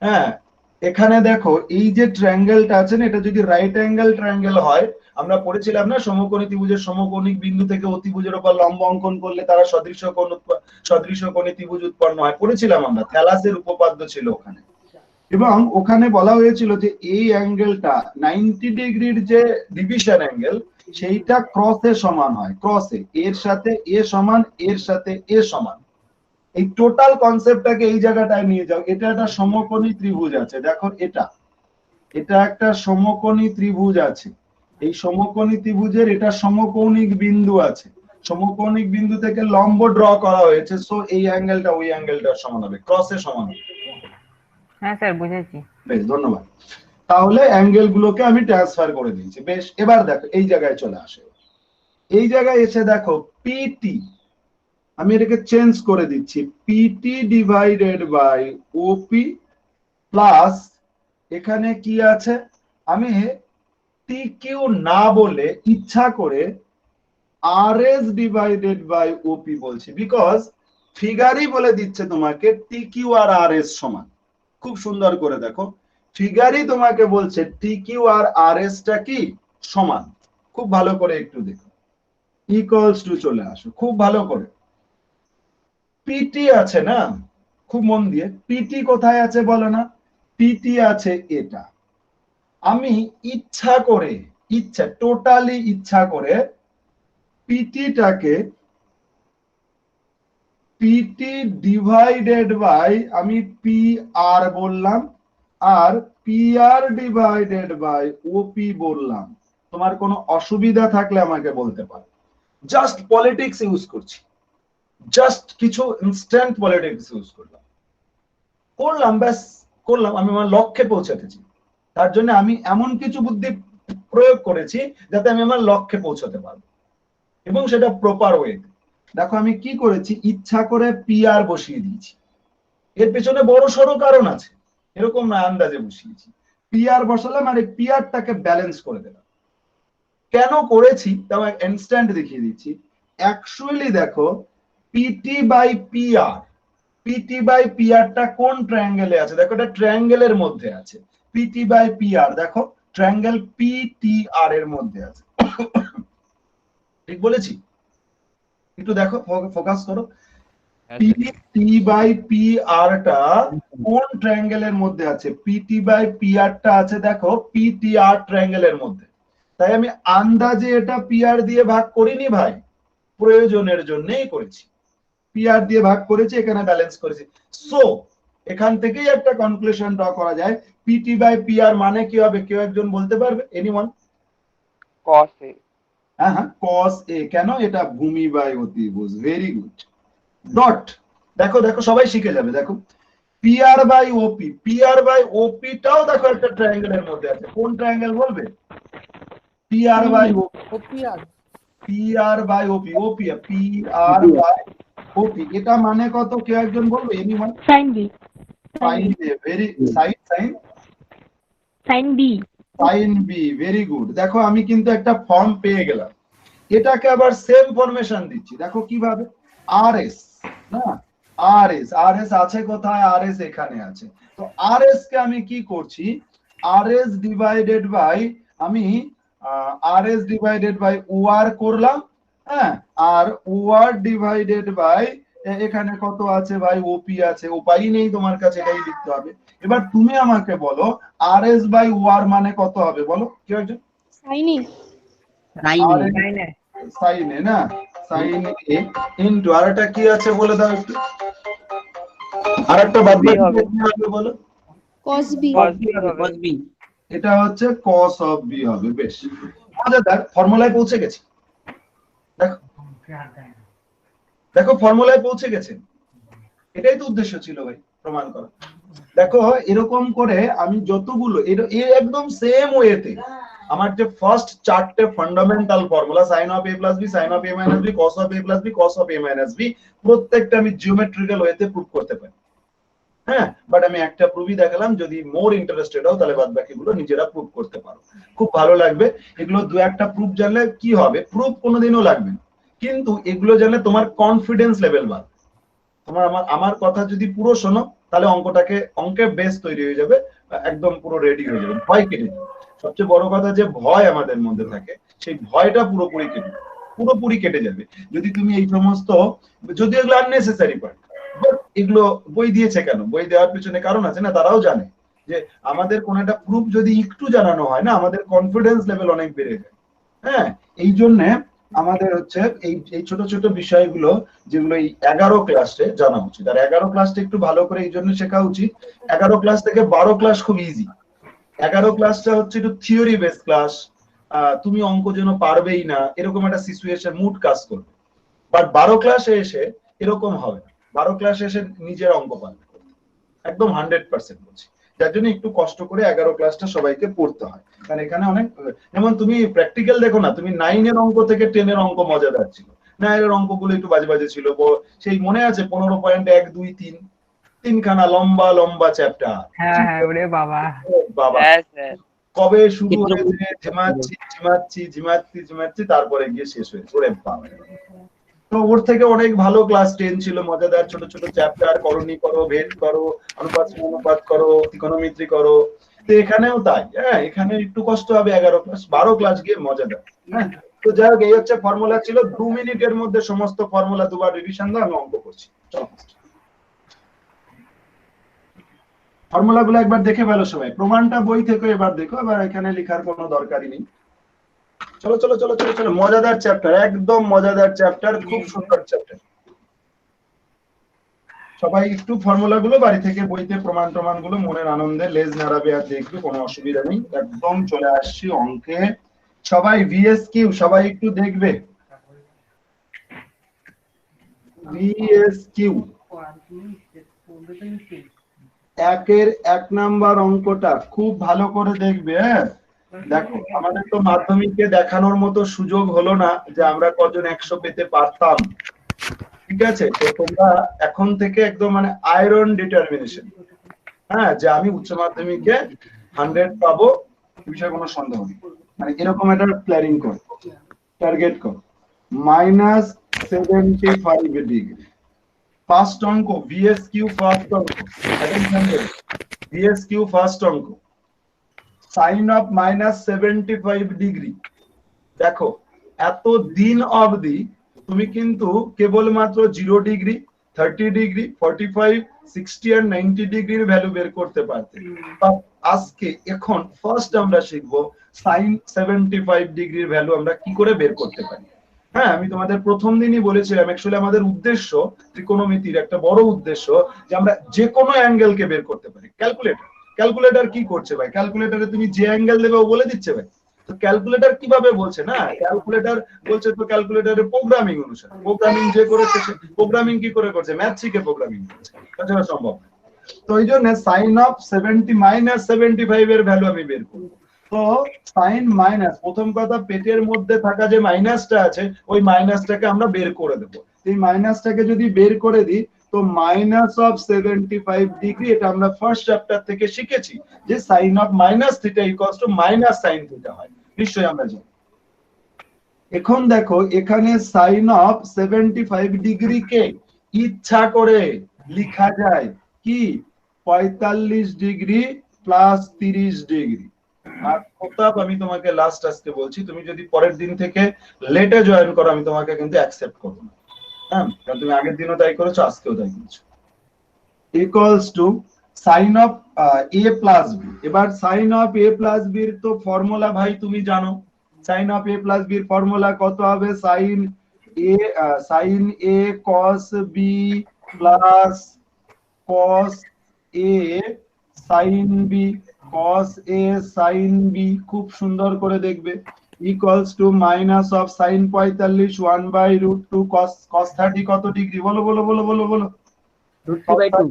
হ্যাঁ এখানে দেখো এই যে ট্রায়াঙ্গেলটা আছে না, এটা যদি রাইট অ্যাঙ্গেল ট্রায়াঙ্গেল হয়, আমরা পড়েছিলাম না সমকোণী ত্রিভুজের সমকোণিক বিন্দু থেকে অতিভুজের উপর লম্ব অঙ্কন করলে তারা সদৃশকোণী ত্রিভুজ উৎপন্ন হয়, পড়েছিলাম আমরা, থ্যালাসের উপপাদ্য ছিল ওখানে। এবং ওখানে বলা হয়েছিল যে এই অ্যাঙ্গেলটা 90 ডিগ্রির যে ডিভিশন অ্যাঙ্গেল, সেইটা ক্রসে সমান হয়, ক্রসে এর সাথে এ সমান, এর সাথে এ সমান। এই টোটাল কনসেপ্টটাকে এই জায়গাটায় নিয়ে যাও। এটা একটা সমকোণী ত্রিভুজ আছে, দেখো এটা, এটা একটা সমকোণী ত্রিভুজ আছে, এই সমকোণী ত্রিভুজের এটা সমকৌণিক বিন্দু আছে, সমকৌণিক বিন্দু থেকে লম্ব ড্র করা হয়েছে, সো এই অ্যাঙ্গেলটা ওই অ্যাঙ্গেলটার সমান হবে, ক্রসের সমান হবে। হ্যাঁ স্যার বুঝেছি। বেশ, ধন্যবাদ। তাহলে অ্যাঙ্গেল গুলোকে আমি ট্রান্সফার করে দিয়েছি। বেশ, এবার দেখো এই জায়গায় চলে আসে, এই জায়গায় এসে দেখো পিটি, আমি এটাকে চেঞ্জ করে দিচ্ছি, PT divided by OP plus এখানে কি আছে, আমি টি কিউ না বলে ইচ্ছা করে আর এস ডিভাইডেড বাই ওপি বলছি, বিকজ ফিগারই বলে দিচ্ছে তোমাকে টি কিউ আর আর এস সমান। খুব সুন্দর করে দেখো, ফিগারই তোমাকে বলছে টি কিউ আর আর এস টা কি সমান। খুব ভালো করে একটু দেখো, ইকুয়ালস টু চলে আসো খুব ভালো করে। পিটি আছে না, খুব মন দিয়ে, পিটি কোথায় আছে বলো না, পিটি আছে এটা। আমি ইচ্ছা করে, ইচ্ছা টোটালি ইচ্ছা করে পিটিটাকে পিটি ডিভাইডেড বাই আমি পি আর বললাম, আর পি আর ডিভাইডেড বাই ওপি বললাম। তোমার কোনো অসুবিধা থাকলে আমাকে বলতে পারো। জাস্ট পলিটিক্স ইউজ করছি, জাস্ট কিছু ইনস্ট্যান্ট পলিটিক্স ইউজ করলাম, ব্যাস করলাম, আমি আমার লক্ষ্যে পৌঁছাতেছি। তার জন্য আমি এমন কিছু বুদ্ধি প্রয়োগ করেছি যাতে আমি আমার লক্ষ্যে পৌঁছাতে পারবো, এবং সেটা প্রপার ওয়েতে। দেখো আমি কি করেছি, ইচ্ছা করে পি আর বসিয়ে দিয়েছি, এর পেছনে বড় সড়ো কারণ আছে, এরকম না আন্দাজে বসিয়েছি। পি আর বসালাম আর এই পি আরটাকে ব্যালেন্স করে দিলাম। কেন করেছি তা ইনস্ট্যান্ট দেখিয়ে দিচ্ছি। অ্যাকচুয়ালি দেখো PT by P R, PT by P আরটা কোন ট্রায়াঙ্গেলে আছে, দেখো এটা ট্রায়াঙ্গেলের মধ্যে আছে। পিটি বাই পি আর দেখো ট্রায়াঙ্গেল পিটিআর এর মধ্যে আছে, ঠিক বলেছি? একটু দেখো, ফোকাস করো। পিটি বাই পি আর টা কোন ট্রায়াঙ্গেলের মধ্যে আছে, পিটি বাই পি আর টা আছে দেখো পিটিআর ট্রায়াঙ্গেলের মধ্যে। তাই আমি আন্দাজে এটা পি আর দিয়ে ভাগ করিনি ভাই, প্রয়োজনের জন্যই করেছি, পি আর দিয়ে ভাগ করেছি, এখানে ব্যালেন্স করেছি। সো এখান থেকেই একটা কনক্লুশন ড্র করা যায়, পিটি বাই পি আর মানে কি হবে, কেউ একজন বলতে পারবে? এনিওয়ান? cos a। হ্যাঁ হ্যাঁ, cos a। কেন? এটা ভূমি বাই অতিভুজ। Very good. ডট। দেখো দেখো সবাই শিখে যাবে। দেখো P R by OP, P R by OP টাও দেখো একটা ট্রায়াঙ্গেলের মধ্যে আছে। কোন ট্রায়াঙ্গেল বলবে? P R by OP, P R by OP, OP P R by OP, এটা মানে কত কেউ একজন বলবে? Anyone? Sine B. Sine B. Very sine sine sine B. Sine B. Very good. দেখো আমি কিন্তু একটা ফর্ম পেয়ে গেলাম, এটাকে আবার সেম ফরমেশন দিচ্ছি। দেখো কিভাবে, আর এস না, আর এস, আর এস আছে কোথায়? আর এস এখানে আছে। তো আর এস কে আমি কি করছি, আর এস ডিভাইডেড বাই, আমি আর এস ডিভাইডেড বাই ও আর করলাম, হ্যাঁ, আর ও আর ডিভাইডেড বাই এখানে কত আছে ভাই, ওপি আছে। উপায় নেই তোমার কাছে, এটাই লিখতে হবে। এবার তুমি আমাকে বলো আর এস বাই ও আর মানে কত হবে, বলো কেউ একজন? সাইনি। সাইন এ না, সাইন এ ইনটু আরেকটা কি আছে বলে দাও একটু, আরেকটা বাদ বাকি হবে। কি হবে বলো? cos B. cos b। এটা হচ্ছে cos অফ বি হবে। বেশ মজাদার, ফর্মুলায় পৌঁছে গেছি। দেখো দেখো ফর্মুলায় পৌঁছে গেছে, এটাই তো উদ্দেশ্য ছিল ভাই, প্রমাণ করা। দেখো এরকম করে আমি যতগুলো একদম সেম ওয়েতে আমার যে ফার্স্ট চারটে fundamental formula, sine of A plus B, sine of A minus B, cos of A plus B, cos of A minus B, প্রত্যেকটা আমি জিওমেট্রিক্যাল ওয়েতে প্রুভ করতে পারি। হ্যাঁ, বাট আমি একটা প্রুভই দেখালাম, যদি মোর ইন্টারেস্টেড হও তাহলে বাদ বাকিগুলো নিজেরা প্রুভ করতে পারো, খুব ভালো লাগবে। এগুলো দু একটা প্রুফ জানলে কি হবে, প্রুফ কোনোদিনও লাগবে না, কিন্তু এগুলো জানলে তোমার কনফিডেন্স লেভেল বাড়বে। তোমার আমার কথা যদি পুরো শোনো তাহলে অঙ্কের বেস তৈরি হয়ে যাবে, একদম পুরো রেডি হয়ে যাবে, ভয় কেটে যাবে। সবচেয়ে বড় কথা যে ভয় আমাদের মধ্যে থাকে, সেই ভয়টা পুরোপুরি কেটে যাবে যদি তুমি এই সমস্ত, যদি এগুলো আননেসেসারি পার্ট, এগুলো বই দিয়েছে কেন, বই দেওয়ার পিছনে কারণ আছে না, তারাও জানে যে আমাদের কোন একটা প্রুফ যদি একটু জানানো হয় না, আমাদের কনফিডেন্স লেভেল অনেক বেড়ে যায়। হ্যাঁ, এই জন্য আমাদের হচ্ছে এই ছোট ছোট বিষয়গুলো যেগুলো এই 11 ক্লাসে জানা উচিত। আর 11 ক্লাসটা একটু ভালো করে এই জন্য শেখা উচিত, 11 ক্লাস থেকে 12 ক্লাস খুব ইজি, 11 ক্লাসটা হচ্ছে একটু থিওরি বেস ক্লাস, তুমি অঙ্ক যেন পারবেই না এরকম একটা সিচুয়েশন মুড কাজ করবে। বাট 12 ক্লাসে এসে এরকম হবে না, 12 ক্লাসে এসে নিজের অঙ্ক পারবে একদম 100% বলছি। যার জন্য একটু কষ্ট করে 11 ক্লাসটা সবাইকে পড়তে হয়, কারণ এখানে অনেক, যেমন তুমি প্র্যাকটিক্যাল দেখো না, তুমি 9 এর অঙ্ক থেকে 10 এর অঙ্ক মজাদার ছিল, 9 এর অঙ্কগুলো একটু বাজে বাজে ছিল, সেই মনে আছে 15.1 2 3 তিনখানা লম্বা লম্বা চ্যাপ্টার। হ্যাঁ হ্যাঁ, ওরে বাবা। বাবা হ্যাঁ স্যার, কবে শুরু হয়েছে, ঝিমাচ্ছি ঝিমাচ্ছি ঝিমাচ্ছি ঝিমাচ্ছি তারপরে গিয়ে শেষ হয়েছে, ওরে বাবা। তো ওর থেকে অনেক ভালো ক্লাস 10 ছিল, মজাদার ছোট ছোট চ্যাপ্টার, করণী করো, ভেদ করো, অনুপাত অনুপাত করো, ত্রিকোণমিতি করো। তো এখানেও তাই, হ্যাঁ এখানে একটু কষ্ট হবে 11 ক্লাস, 12 ক্লাস গিয়ে মজাদার। হ্যাঁ, তো যাই হোক এই হচ্ছে ফর্মুলা ছিল, 2 মিনিটের মধ্যে সমস্ত ফর্মুলা দুবার রিভিশন দাও, আমি অঙ্ক করছি। চলো ফর্মুলা গুলো একবার দেখে ফেলো সবাই, প্রমাণটা বই থেকে এবার দেখো, এবার এখানে লেখার কোনো দরকারই নেই। চলো চলো চলো চলো চলো, মজাদার চ্যাপ্টার, একদম মজাদার চ্যাপ্টার, খুব সুন্দর চ্যাপ্টার। সবাই একটু ফর্মুলা গুলো বাড়ি থেকে বইতে প্রমাণ গুলো মনের আনন্দে লেজ নাড়াবে আর দেখবে, কোনো অসুবিধা নেই। একদম চলে আসছি অঙ্কে, সবাই ভিএস কিউ সবাই একটু দেখবে, ভিএস কিউ 1 নাম্বার অঙ্কটা খুব ভালো করে দেখবে। হ্যাঁ দেখো, আমাদের তো মাধ্যমিকে দেখানোর মতো সুযোগ হলো না যে আমরা কজন 100 পেতে পারতাম, ঠিক আছে? তো তোমরা এখন থেকে একদম মানে আয়রন ডিটারমিনেশন, হ্যাঁ যে আমি উচ্চ মাধ্যমিকে 100 পাবো, এই বিষয়ে কোনো সন্দেহ নেই। মানে এরকম একটা প্ল্যানিং করো, টার্গেট করো, -75 ডিগ্রি। ফার্স্ট অঙ্ক ভিএস কিউ, ফার্স্ট অঙ্ক ভিএস কিউ, ফার্স্ট অঙ্ক সাইন অফ -75 ডিগ্রি। দেখো এত দিন অবধি তুমি কিন্তু কেবলমাত্র 0 ডিগ্রি, 30 ডিগ্রি, 45, 60 আর 90 ডিগ্রির ভ্যালু বের করতে পারতে। আজকে এখন ফার্স্ট আমরা শিখবো সাইন 75 ডিগ্রির ভ্যালু আমরা কি করে বের করতে পারি। হ্যাঁ আমি তোমাদের প্রথম দিনই বলেছিলাম, অ্যাকচুয়ালি আমাদের উদ্দেশ্য ত্রিকোণমিতির একটা বড় উদ্দেশ্য যে আমরা যে কোনো অ্যাঙ্গেলকে বের করতে পারি। ক্যালকুলেটর কি করছে ভাই, ক্যালকুলেটরে তুমি যে অ্যাঙ্গেল দেবে ও বলে দিচ্ছে ভাই। তো ক্যালকুলেটর কিভাবে বলছে না, ক্যালকুলেটর বলছে তো ক্যালকুলেটরের প্রোগ্রামিং অনুসারে, প্রোগ্রামিং যে করেছে সে প্রোগ্রামিং কি করে করছে, ম্যাথ শিখে প্রোগ্রামিং করছে, তাছাড়া সম্ভব না। তো এই জন্য সাইন অফ 70 -75 এর ভ্যালু আমি বের করব। তো সাইন মাইনাস, প্রথম কথা পেটের মধ্যে থাকা যে মাইনাসটা আছে ওই মাইনাসটাকে আমরা বের করে দেব। এই মাইনাসটাকে যদি বের করে দিই তো -75 ডিগ্রি, এটা আমরা ফার্স্ট চ্যাপ্টার থেকে শিখেছি যে sine of -θ equals to -sin θ হয়, নিশ্চয়ই আমরা জানি। এখন দেখো এখানে সাইন অফ 75 ডিগ্রি কে ইচ্ছা করে লেখা যায় কি 45 ডিগ্রি প্লাস 30 ডিগ্রি। আর প্রতাপ আমি তোমাকে লাস্ট আজকে বলছি, তুমি যদি পরের দিন থেকে লেটে জয়েন করো আমি তোমাকে কিন্তু অ্যাকসেপ্ট করবো না। হ্যাঁ কারণ তুমি আগের দিনও তাই করেছো, আজকেও তাই করেছো। Equals to sine of a plus b। এবার sine of a plus b এর তো ফর্মুলা ভাই তুমি জানো, sine of a plus b এর ফর্মুলা কত হবে, sine a cos b plus cos a sin b, cos a sin b, খুব সুন্দর করে দেখবে, equals to minus of sign 45 1/√2 cos 30 কত ডিগ্রি, বলো বলো বলো বলো বলো, √3/2,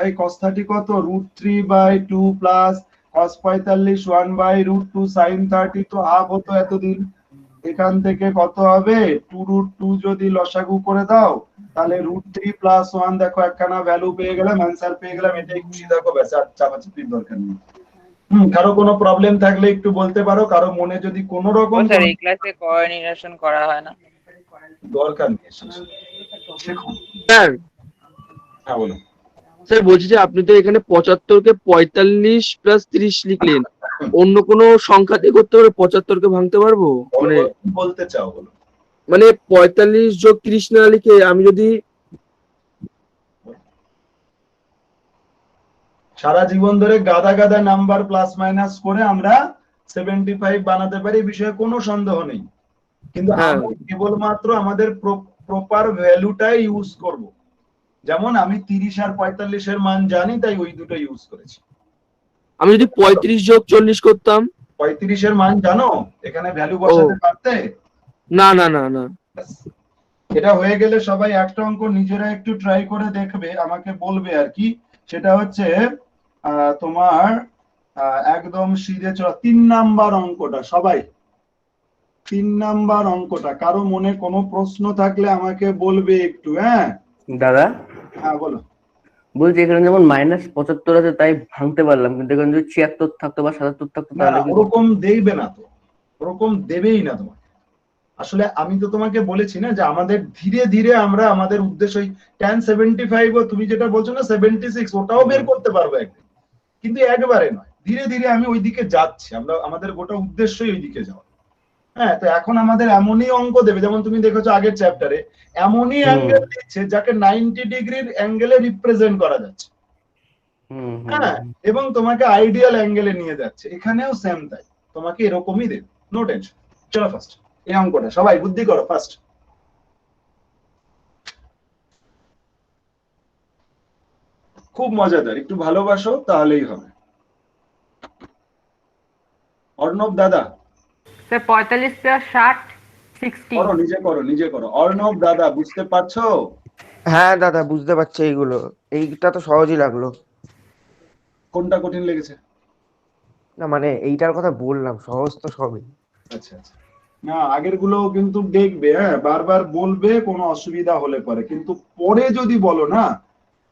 এই cos 30 কত, √3/2 প্লাস cos 45 1/√2 sin 30 তো হাফ হতো এতদিন, এখান থেকে কত হবে 2√2 যদি লসাগু করে দাও তাহলে √3 প্লাস 1, দেখো একখানা ভ্যালু পেয়ে গেলাম, অ্যানসার পেয়ে গেলাম, এটাই খুশি থাকো, ব্যাস আর চাপাচাপির দরকার নেই। কারো কোনো প্রবলেম থাকলে একটু বলতে পারো, কারো মনে যদি কোনো রকম স্যার এই ক্লাসে কোঅর্ডিনেশন করা হয় না, দরকার নেই শেখো। স্যার হ্যাঁ বলো। স্যার বলছি যে আপনি তো এখানে 75 কে 45 প্লাস 30 লিখলেন, অন্য কোনো সংখ্যা দিয়ে করতে পারবো, 75 কে ভাঙতে পারবো? মানে কি বলতে চাও বলো। মানে 45 যোগ 30 না লিখে আমি যদি সারা জীবন ধরে গাদা গাদা নাম্বার প্লাস মাইনাস করে আমরা 75 বানাতে পারি, এই বিষয়ে কোনো সন্দেহ নেই, কিন্তু আমরা কেবলমাত্র আমাদের প্রপার ভ্যালুটাই ইউজ করব। যেমন আমি 30 আর 45 এর মান জানি তাই ওই দুটো ইউজ করেছি। আমি যদি 35 যোগ 40 করতাম? 35 এর মান জানো, এখানে ভ্যালু বসাতে পারতে? না না না না। এটা হয়ে গেলে সবাই একটা অঙ্ক নিজেরা একটু ট্রাই করে দেখবে, আমাকে বলবে আর কি। সেটা হচ্ছে তোমার একদম সিধে চলো 3 নাম্বার অঙ্কটা। সবাই 3 নাম্বার অঙ্কটা, কারো মনে কোনো প্রশ্ন থাকলে আমাকে বলবে একটু। হ্যাঁ দাদা হ্যাঁ বলো। বলছি এখানে যেমন -75 আছে তাই ভাঙতে পারলাম, কিন্তু এখানে যদি 76 থাকতো বা 77 থাকতো না তাহলে কি? ওরকম দেবে না তো, ওরকম দেবেই না তোমাকে। আসলে আমি তো তোমাকে বলেছি না যে আমাদের ধীরে ধীরে আমরা আমাদের উদ্দেশ্য ওই tan 75 ও তুমি যেটা বলছো না 76 ওটাও বের করতে পারবো একদিন, কিন্তু একবারে নয়, ধীরে ধীরে আমি ওইদিকে যাচ্ছি, আমরা আমাদের গোটা উদ্দেশ্যই ওইদিকে যাওয়া। হ্যাঁ, তো এখন আমাদের এমনই অঙ্ক দেবে, যেমন তুমি দেখেছো আগের চ্যাপ্টারে এমনই অ্যাঙ্গেল দিচ্ছে যাকে 90 ডিগ্রির অ্যাঙ্গেলে রিপ্রেজেন্ট করা যাচ্ছে। হ্যাঁ, এবং তোমাকে আইডিয়াল অ্যাঙ্গেলে নিয়ে যাচ্ছে, এখানেও সেম তাই, তোমাকে এরকমই দেবে, নো টেনশন। চলো ফার্স্ট এই অঙ্কটা সবাই বুদ্ধি করো ফার্স্ট। খুব মজাদার, একটু ভালোবাসো তাহলেই হবে। অর্ণব দাদা স্যার 45 প্লাস 60 60। করো, নিজে করো, নিজে করো। অর্ণব দাদা বুঝতে পারছো? হ্যাঁ দাদা বুঝতে পারছি, এইটা তো সহজই লাগলো। কোনটা কঠিন লেগেছে? না মানে এইটার কথা বললাম, সহজ তো সবই। আচ্ছা আচ্ছা, না আগের গুলো কিন্তু দেখবে, হ্যাঁ বারবার বলবে, কোনো অসুবিধা হলে পরে, কিন্তু পরে যদি বলো না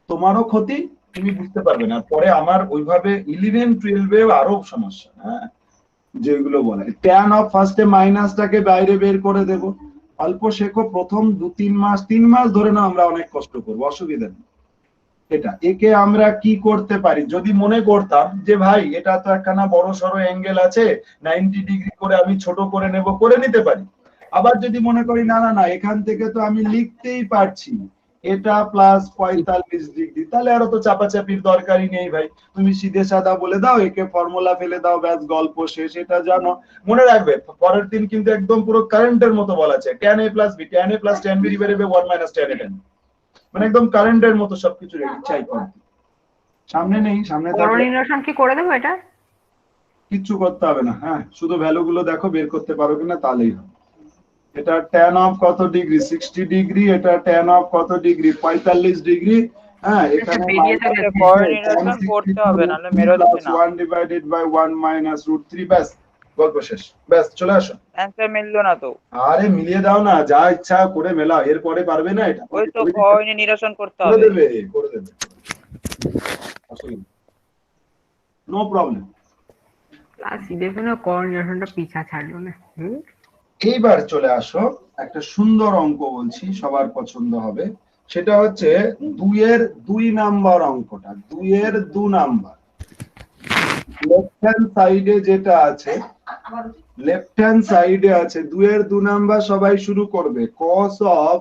তোমারও ক্ষতি, তুমি বুঝতে পারবে না পরে। আমার ওইভাবে 11 12 আরো সমস্যা। হ্যাঁ, যেগুলো বলে ট্যান অফ ফার্স্টে মাইনাসটাকে বাইরে বের করে দেব, অল্প শেখো, প্রথম 2-3 মাস 3 মাস ধরে না আমরা অনেক কষ্ট করবো, অসুবিধা নেই। এটা একে আমরা কি করতে পারি, যদি মনে করতাম যে ভাই এটা তো একখানা বড় সড়ো অ্যাঙ্গেল আছে 90 ডিগ্রি করে আমি ছোট করে নেব, করে নিতে পারি। আবার যদি মনে করি না না না এখান থেকে তো আমি লিখতেই পারছি এটা প্লাস 45 ডিগ্রি, তাহলে আরো তো চাপাচাপির দরকারই নেই ভাই, তুমি সিধে সাদা বলে দাও, একে ফর্মুলা ফেলে দাও, ব্যাস গল্প শেষ। এটা জানো, মনে রাখবে পরের দিন কিন্তু একদম পুরো কারেন্টের মতো বলা আছে, tan a plus b, tan a plus tan b divided by 1 minus tan a tan, মানে একদম কারেন্টের মতো সবকিছু রেডি চাই করে। সামনে নেই, সামনে বড় নির্ণয় কি করে দেবো এটা? কিচ্ছু করতে হবে না, হ্যাঁ শুধু ভ্যালু গুলো দেখো বের করতে পারো কিনা তাহলেই হবে। এটা tan অফ কত ডিগ্রি 60 ডিগ্রি, এটা tan অফ কত ডিগ্রি 45 ডিগ্রি। হ্যাঁ, এখানে করতে হবে, নাহলে মেরোচ্ছে না। 1 ডিভাইডেড বাই 1 মাইনাস √3, ব্যাস গল্প শেষ। ব্যাস চলে আসো। অ্যান্সার মিললো না তো। আরে মিলিয়ে দাও না, যা ইচ্ছা করে মেলাও, এরপরে পারবে না এটা ওই তো নিরসন করতে করে হবে। দেবে, করে দেবে, নো প্রবলেম। আর সিধে কোনো কোঅর্ডিনেশনটা পিছা ছাড়লো না। এইবার চলে আসো, একটা সুন্দর অঙ্ক বলছি, সবার পছন্দ হবে। সেটা হচ্ছে 2 এর 2 নাম্বার অঙ্কটা, 2 এর 2 নাম্বার। লেফট হ্যান্ড সাইডে যেটা আছে, লেফট হ্যান্ড সাইডে আছে 2 এর 2 নাম্বার, সবাই শুরু করবে cos of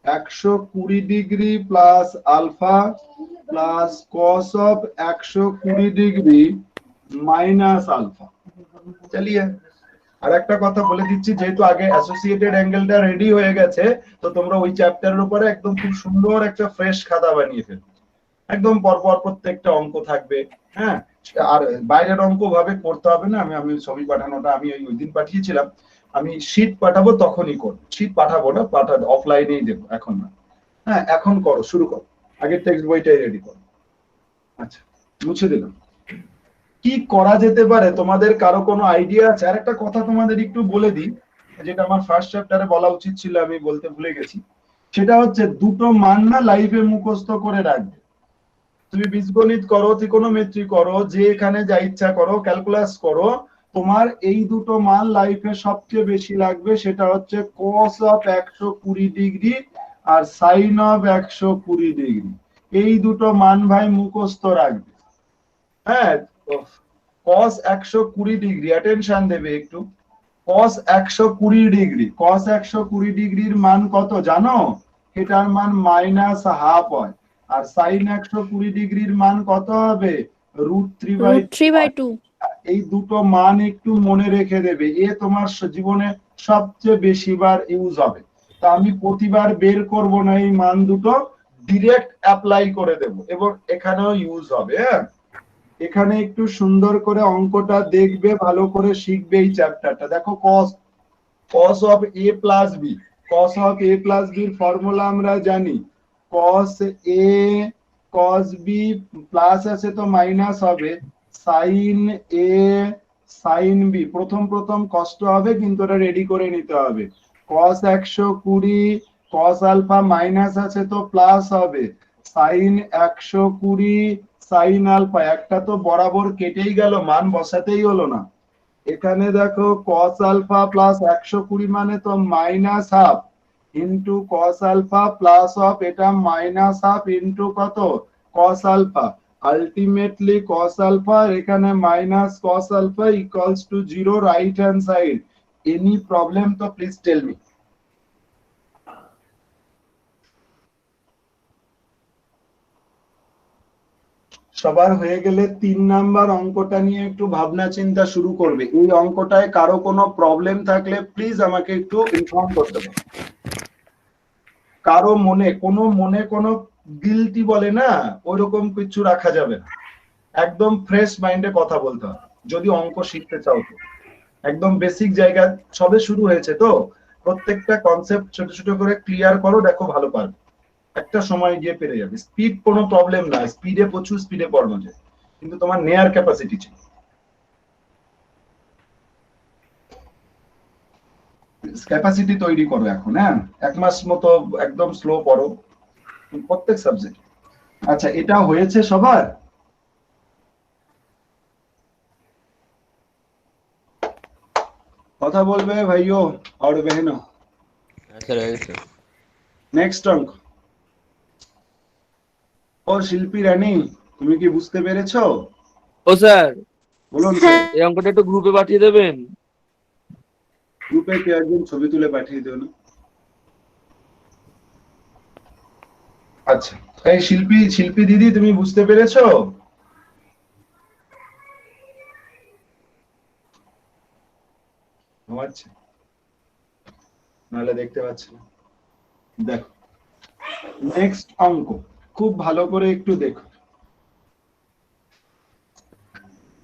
120 degree plus alpha plus cos of 120 degree minus alpha. চলিয়ে আর একটা কথা বলে দিচ্ছি, যেহেতু আগে অ্যাসোসিয়েটেড অ্যাঙ্গেলটা রেডি হয়ে গেছে, তো তোমরা ওই চ্যাপ্টারের উপরে একদম খুব সুন্দর একটা ফ্রেশ খাতা বানিয়ে ফেলবে, একদম পরপর প্রত্যেকটা অঙ্ক থাকবে। হ্যাঁ, আর বাইরের অঙ্ক ভাবে করতে হবে না, আমি ছবি পাঠানোটা আমি ওই দিন পাঠিয়েছিলাম, আমি শীট পাঠাবো তখনই করবো, শীট পাঠাবো না, অফলাইনেই দেবো, এখন না। হ্যাঁ, এখন করো, শুরু করো, আগে টেক্সট বইটাই রেডি করো। আচ্ছা, মুছে দিলাম। কি করা যেতে পারে, তোমাদের কারো কোনো আইডিয়া আছে? আর একটা কথা তোমাদের একটু বলে দিই, যেটা আমার ফার্স্ট চ্যাপ্টারে বলা উচিত ছিল, আমি বলতে ভুলে গেছি। সেটা হচ্ছে দুটো মান না লাইফে মুখস্থ করে রাখবে। তুমি বীজগণিত করো, ত্রিকোণমিতি করো, যে এখানে যা ইচ্ছা করো, ক্যালকুলাস করো, তোমার এই দুটো মান লাইফে সবচেয়ে বেশি লাগবে। সেটা হচ্ছে cos অফ 120 ডিগ্রি আর sin অফ 120 ডিগ্রি। এই দুটো মান ভাই মুখস্থ রাখবে। হ্যাঁ, cos 120 ডিগ্রি, অ্যাটেনশন দেবে একটু। cos 120 ডিগ্রি, cos 120 ডিগ্রির মান কত জানো? এটার মান -½ হয়। আর sin 120 ডিগ্রির মান কত হবে? √3/2। এই দুটো মান একটু মনে রেখে দেবে, এ তোমার জীবনে সবচেয়ে বেশি বার ইউজ হবে। তা আমি প্রতিবার বের করব না, এই মান দুটো ডিরেক্ট অ্যাপ্লাই করে দেব এবং এখানেও ইউজ হবে। হ্যাঁ, এখানে একটু সুন্দর করে অঙ্কটা দেখবে, ভালো করে শিখবে এই চ্যাপ্টারটা। দেখো cos of a plus b, cos of a plus b এর ফর্মুলা আমরা জানি, cos a cos b plus আছে তো মাইনাস হবে, sin a sin b। প্রথম কষ্ট হবে কিন্তু এটা রেডি করে নিতে হবে। cos 120 cos আলফা মাইনাস আছে তো প্লাস হবে, sin 120 sin আলফা, একটা তো বরাবর কেটেই গেল, মান বসাতেই হলো না। এখানে দেখো cos আলফা প্লাস 120 মানে তো minus half into cos alpha plus of এটা মাইনাস হাফ ইন্টু কত cos alpha, ultimately cos alpha এখানে minus cos alpha equals to 0 right hand side. Any problem তো প্লিজ টেল মি। সবার হয়ে গেলে 3 number অঙ্কটা নিয়ে একটু ভাবনা চিন্তা শুরু করবে। এই অঙ্কটায় কারো কোনো প্রবলেম থাকলে প্লিজ আমাকে একটু ইনফর্ম করতে হবে। কারো মনে কোনো গিলটি বলে না, ওইরকম কিছু রাখা যাবে না। একদম ফ্রেশ মাইন্ডে কথা বলতে হবে যদি অঙ্ক শিখতে চাও। তো একদম বেসিক জায়গা সবে শুরু হয়েছে, তো প্রত্যেকটা কনসেপ্ট ছোট ছোট করে ক্লিয়ার করো, দেখো ভালো পারবে। একটা সময় গিয়ে পেরে যাবে। স্পিড কোনো প্রবলেম না, স্পিডে প্রচুর স্পিডে পড়ানো যায়, কিন্তু তোমার নেয়ার ক্যাপাসিটি চাই। ক্যাপাসিটি তৈরি করো এখন। হ্যাঁ, 1 মাস মতো একদম স্লো পড়ো প্রত্যেক সাবজেক্ট। আচ্ছা, এটা হয়েছে সবার? কথা বলবে ভাইও আর বহনো। নেক্সট অঙ্ক। ও শিল্পী রানী, তুমি কি বুঝতে পেরেছো? ও স্যার, বলুন স্যার। এই অঙ্কটা একটু গ্রুপে পাঠিয়ে দেবেন। গ্রুপে কে একজন ছবি তুলে পাঠিয়ে দিও না। আচ্ছা, এই শিল্পী দিদি, তুমি বুঝতে পেরেছো? আচ্ছা, নাহলে দেখতে পাচ্ছি না। দেখো নেক্সট অঙ্ক, খুব ভালো করে একটু দেখো।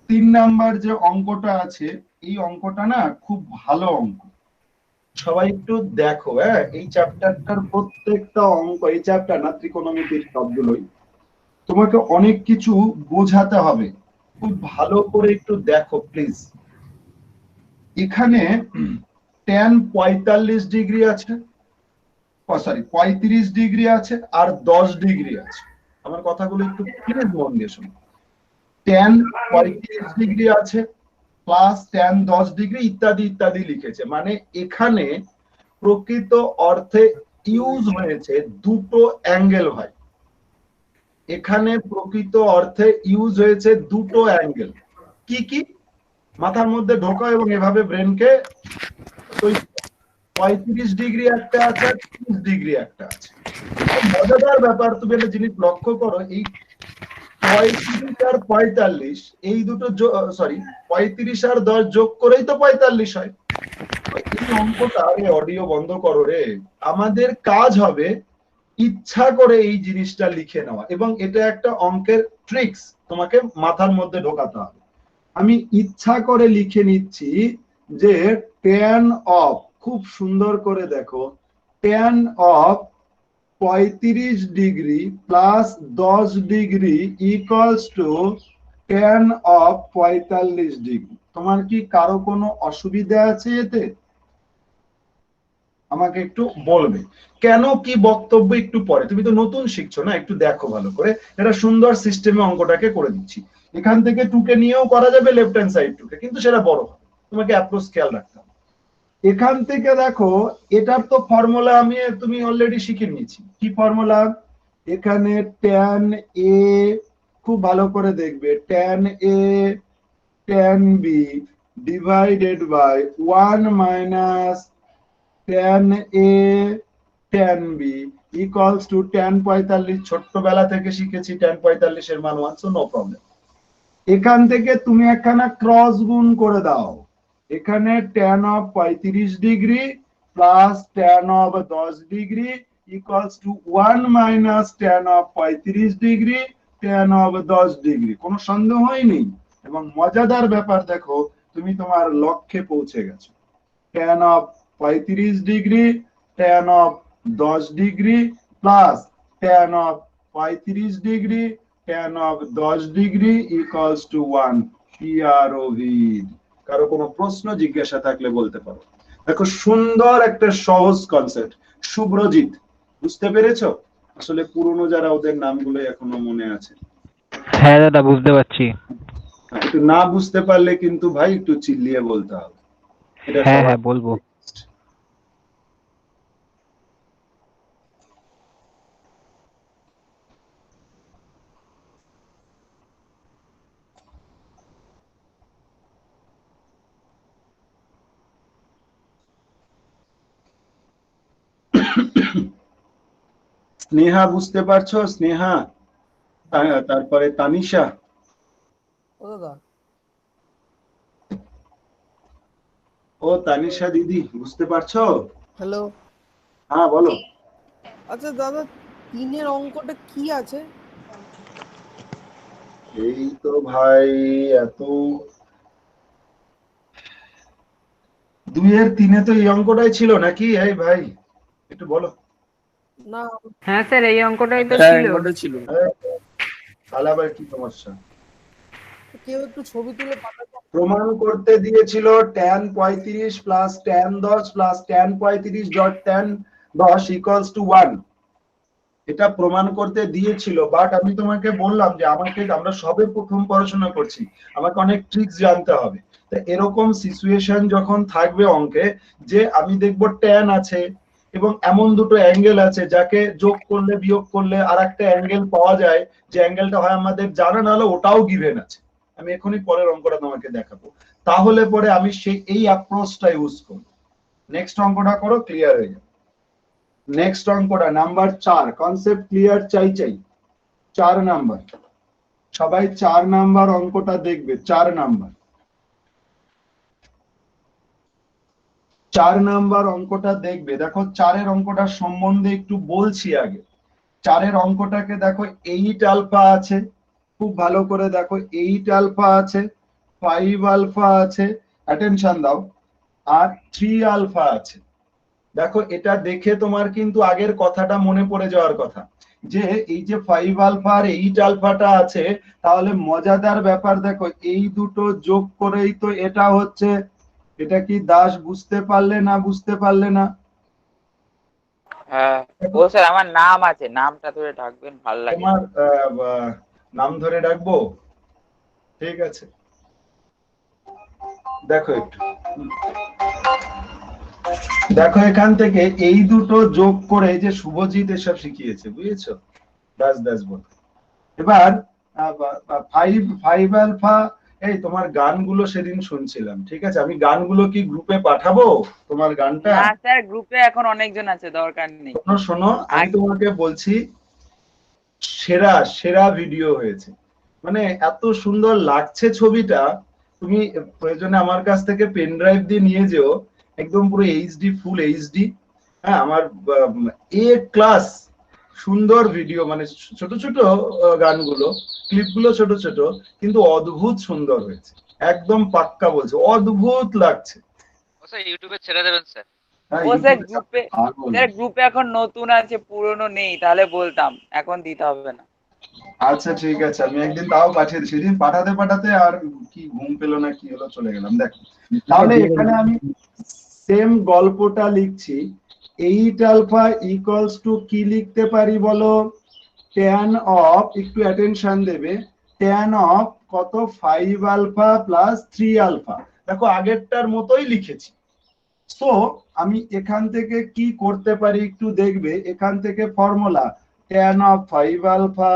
3 নাম্বার যে অঙ্কটা আছে, এই অঙ্কটা না খুব ভালো অঙ্ক। সবাই একটু দেখো। হ্যাঁ, এই চ্যাপ্টারটার প্রত্যেকটা অঙ্ক, এই চ্যাপ্টার না, ত্রিকোণমিতির সবগুলোই তোমাকে অনেক কিছু বোঝাতে হবে। খুব ভালো করে একটু দেখো প্লিজ। এখানে tan 45 ডিগ্রি আছে, সরি 35 ডিগ্রি আছে, আর 10 ডিগ্রি আছে। আমার কথাগুলো একটু প্লিজ মন দিয়ে শোনো। tan 35 ডিগ্রি আছে প্লাস tan 10 ডিগ্রি ইত্যাদি ইত্যাদি লিখেছে, মানে এখানে প্রকৃত অর্থে ইউজ হয়েছে দুটো অ্যাঙ্গেল। ভাই, এখানে প্রকৃত অর্থে ইউজ হয়েছে দুটো অ্যাঙ্গেল। কি কি মাথার মধ্যে ঢোকা এবং এভাবে ব্রেনকে 35 ডিগ্রি একটা আছে, 30 ডিগ্রি একটা আছে। মজাদার ব্যাপার, তুমি একটা জিনিস লক্ষ্য করো, এই 35 আর 45 এই দুটো, সরি 35 আর 10 যোগ করেই তো 45 হয়। এই অঙ্কটা, অডিও বন্ধ করো রে। আমাদের কাজ হবে ইচ্ছা করে এই জিনিসটা লিখে নেওয়া, এবং এটা একটা অঙ্কের ট্রিক্স, তোমাকে মাথার মধ্যে ঢোকাতে হবে। আমি ইচ্ছা করে লিখে নিচ্ছি যে tan অফ, খুব সুন্দর করে দেখো, tan of 35 degree plus 10 degree equals to tan of 45 degree. তোমার কি কারো কোনো অসুবিধা আছে এতে? আমাকে একটু বলবে কেন, কি বক্তব্য একটু পরে। তুমি তো নতুন শিখছো না, একটু দেখো ভালো করে। এটা সুন্দর সিস্টেমে অঙ্কটাকে করে দিচ্ছি। এখান থেকে 2 কে নিয়েও করা যাবে, লেফট হ্যান্ড সাইড 2 কে, কিন্তু সেটা বড় হবে, তোমাকে অ্যাপ্রোচ খেয়াল রাখতে হবে। এখান থেকে দেখো, এটার তো ফর্মুলা তুমি অলরেডি শিখে নিয়েছি। কি ফর্মুলা? এখানে tan a, খুব ভালো করে দেখবে, tan a tan b divided by 1 minus tan a tan b equals to tan 45। ছোট্টবেলা থেকে শিখেছি tan 45 এর মান 1, সো নো প্রবলেম। এখান থেকে তুমি একখানা ক্রস গুণ করে দাও। এখানে tan of 35 degree plus tan of 10 degree equals to 1 minus tan of 35 degree tan of 10 degree, কোনো সন্দেহই নেই। এবং মজাদার ব্যাপার দেখো, তুমি তোমার লক্ষ্যে পৌঁছে গেছো। tan of 35 degree, tan of 10 degree plus tan of 35 degree, tan of 10 degree equals to 1। পিয়ারোভিড। কারো কোনো প্রশ্ন জিজ্ঞাসা থাকলে বলতে পারো। দেখো সুন্দর একটা সহজ কনসেপ্ট। শুভ্রজিৎ, বুঝতে পেরেছো? আসলে পুরনো যারা, ওদের নামগুলো এখনো মনে আছে। হ্যাঁ দাদা, বুঝতে পারছি। একটু না বুঝতে পারলে কিন্তু ভাই একটু চিল্লিয়ে বলতে হবে। এটা হ্যাঁ সবার হ্যাঁ, বলবো। স্নেহা, বুঝতে পারছো? স্নেহা, তারপরে তানিশা। ও তানিশা দিদি, বুঝতে পারছো? হ্যালো। হ্যাঁ বলো। আচ্ছা দাদা, 3-এর অঙ্কটা কি আছে? এই তো ভাই, এত 2-এর 3-এ তো এই অঙ্কটাই ছিল নাকি? এই ভাই একটু বলো। না, হ্যাঁ স্যার, এই অঙ্কটাই তো হ্যাঁ, ছিল। অঙ্কটা ছিল। তাহলে আবার কি সমস্যা? কেউ একটু ছবি তুলে পাঠাতে। প্রমাণ করতে দিয়েছিল tan 35 plus tan 10 plus tan 35 dot tan 10 equals to 1। এটা প্রমাণ করতে দিয়েছিল, বাট আমি তোমাকে বললাম যে আমরা সবে প্রথম পড়াশোনা করছি, আমাকে অনেক ট্রিক্স জানতে হবে। তো এরকম সিচুয়েশন যখন থাকবে অঙ্কে, যে আমি দেখবো tan আছে এবং এমন দুটো অ্যাঙ্গেল আছে যাকে যোগ করলে বিয়োগ করলে আর একটা অ্যাঙ্গেল পাওয়া যায়, যে অ্যাঙ্গেলটা হয় আমাদের জানা না হলে ওটাও গিভেন আছে। আমি এখনই পরের অঙ্কটা তোমাকে দেখাবো। তাহলে পরে আমি এই অ্যাপ্রোচটা ইউজ করব। নেক্সট অঙ্কটা করো, ক্লিয়ার হয়ে যাবে। নেক্সট অঙ্কটা নাম্বার 4, কনসেপ্ট ক্লিয়ার চাই। 4 নাম্বার, সবাই 4 নাম্বার অঙ্কটা দেখবে। 4 নাম্বার, 4 নাম্বার অঙ্কটা দেখবে। দেখো 4-এর অঙ্কটা সম্বন্ধে একটু বলছি আগে। 4-এর অঙ্কটাকে দেখো, 8 আলফা আছে, খুব ভালো করে দেখো। 8 আলফা আছে, 5 আলফা আছে, অ্যাটেনশন দাও, আর 3 আলফা আছে। দেখো এটা দেখে তোমার কিন্তু আগের কথাটা মনে পড়ে যাওয়ার কথা, যে এই যে 5 আলফা আর 8 আলফাটা আছে, তাহলে মজাদার ব্যাপার দেখো, এই দুটো যোগ করেই তো এটা হচ্ছে। এটা কি দাস বুঝতে পারলে না? বুঝতে পারলে না? হ্যাঁ। ও স্যার, আমার নাম আছে, নামটা ধরে ডাকবেন, ভালো লাগে। তোমার নাম ধরে ডাকবো? ঠিক আছে, দেখো একটু দেখো, এখান থেকে এই দুটো যোগ করে যে শুভজিৎ এসব শিখিয়েছে, বুঝেছো? দাস দাস বল। এবার 5 আলফা, এই তোমার গানগুলো সেদিন শুনছিলাম, ঠিক আছে? আমি গানগুলো কি গ্রুপে পাঠাবো, তোমার গানটা? না স্যার, গ্রুপে এখন অনেকজন আছে, দরকার নেই। শোনো শোনো, আমি তোমাকে বলছি, সেরা সেরা ভিডিও হয়েছে, মানে এত সুন্দর লাগছে ছবিটা। তুমি প্রয়োজনে আমার কাছ থেকে পেন ড্রাইভ দিয়ে নিয়ে যেও, একদম পুরো এইচডি, ফুল এইচডি। হ্যাঁ, আমার এ ক্লাস সুন্দর ভিডিও, মানে ছোট ছোট গানগুলো, ক্লিপগুলো ছোট ছোট, কিন্তু অদ্ভুত সুন্দর হয়েছে। একদম পাক্কা বলছে, অদ্ভুত লাগছে। ও স্যার, ইউটিউবে ছেড়ে দেবেন স্যার। ও স্যার, গ্রুপে এখন নতুন আছে, পুরনো নেই, তাহলে বলতাম, এখন দিতে হবে না। আচ্ছা ঠিক আছে, আমি একদিন তাও পাঠিয়ে দিই। সেদিন পাঠাতে পাঠাতে আর কি ঘুম পেলো না কি হলো, চলে গেলাম। দেখো তাহলে এখানে আমি সেম গল্পটা লিখছি। 8 আলফা ইকুয়ালস টু কি লিখতে পারি বলো? tan অফ, একটু অ্যাটেনশন দেবে, tan অফ কত? 5 আলফা প্লাস 3 আলফা। দেখো আগেরটার মতোই লিখেছি। সো আমি এখান থেকে কি করতে পারি একটু দেখবে। এখান থেকে formula, tan of 5 alpha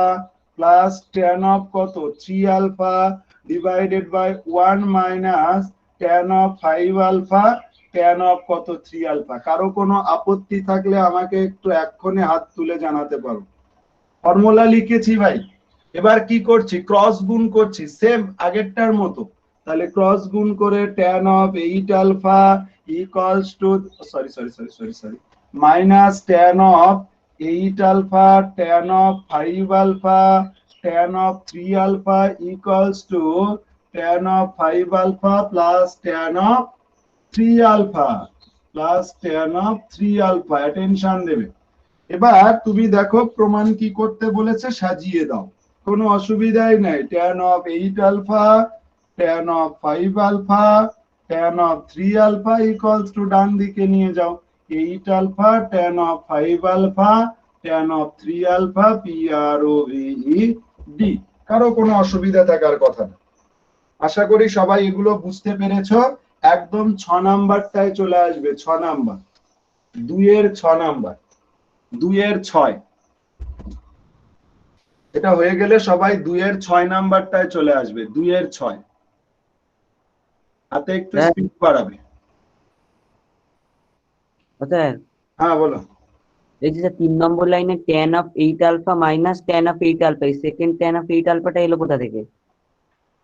plus tan of কত? 3 alpha divided by 1 minus tan of 5 alpha tan of কত? 3 আলফা। কারো কোনো আপত্তি থাকলে আমাকে একটু এক্ষুনি হাত তুলে জানাতে পারো। ফর্মুলা লিখেছি ভাই। এবার কি করছি? ক্রস গুণ করছি, সেম আগেরটার মতো। তাহলে ক্রস গুণ করে tan of 8 alpha equals to, sorry, minus tan of 8 alpha tan of 5 alpha tan of 3 alpha equals to tan of 5 alpha plus tan of 3 alpha plus tan of 3 alpha attention দেবে। এবার তুমি দেখো প্রমাণ কি করতে বলেছে, সাজিয়ে দাও, কোনো অসুবিধাই নাই। tan of 8 alpha tan of 5 alpha tan of 3 alpha equals to ডান দিকে নিয়ে যাও 8 alpha tan of 5 alpha tan of 3 alpha PROVED। কারো কোনো অসুবিধা থাকার কথা না। আশা করি সবাই এগুলো বুঝতে পেরেছো। একদম 6 নাম্বারটায় চলে আসবে, 6 নাম্বার, 2 এর 6 নাম্বার, 2 এর 6। এটা হয়ে গেলে সবাই 2 এর 6 নাম্বারটায় চলে আসবে, 2 এর 6। হাতে একটু স্পিড বাড়াবে। স্যার হ্যাঁ বলো। এই যে 3 নম্বর লাইনে tan of 8 alpha minus tan of 8 alpha, এই সেকেন্ড tan of 8 alpha এলো কোথা থেকে?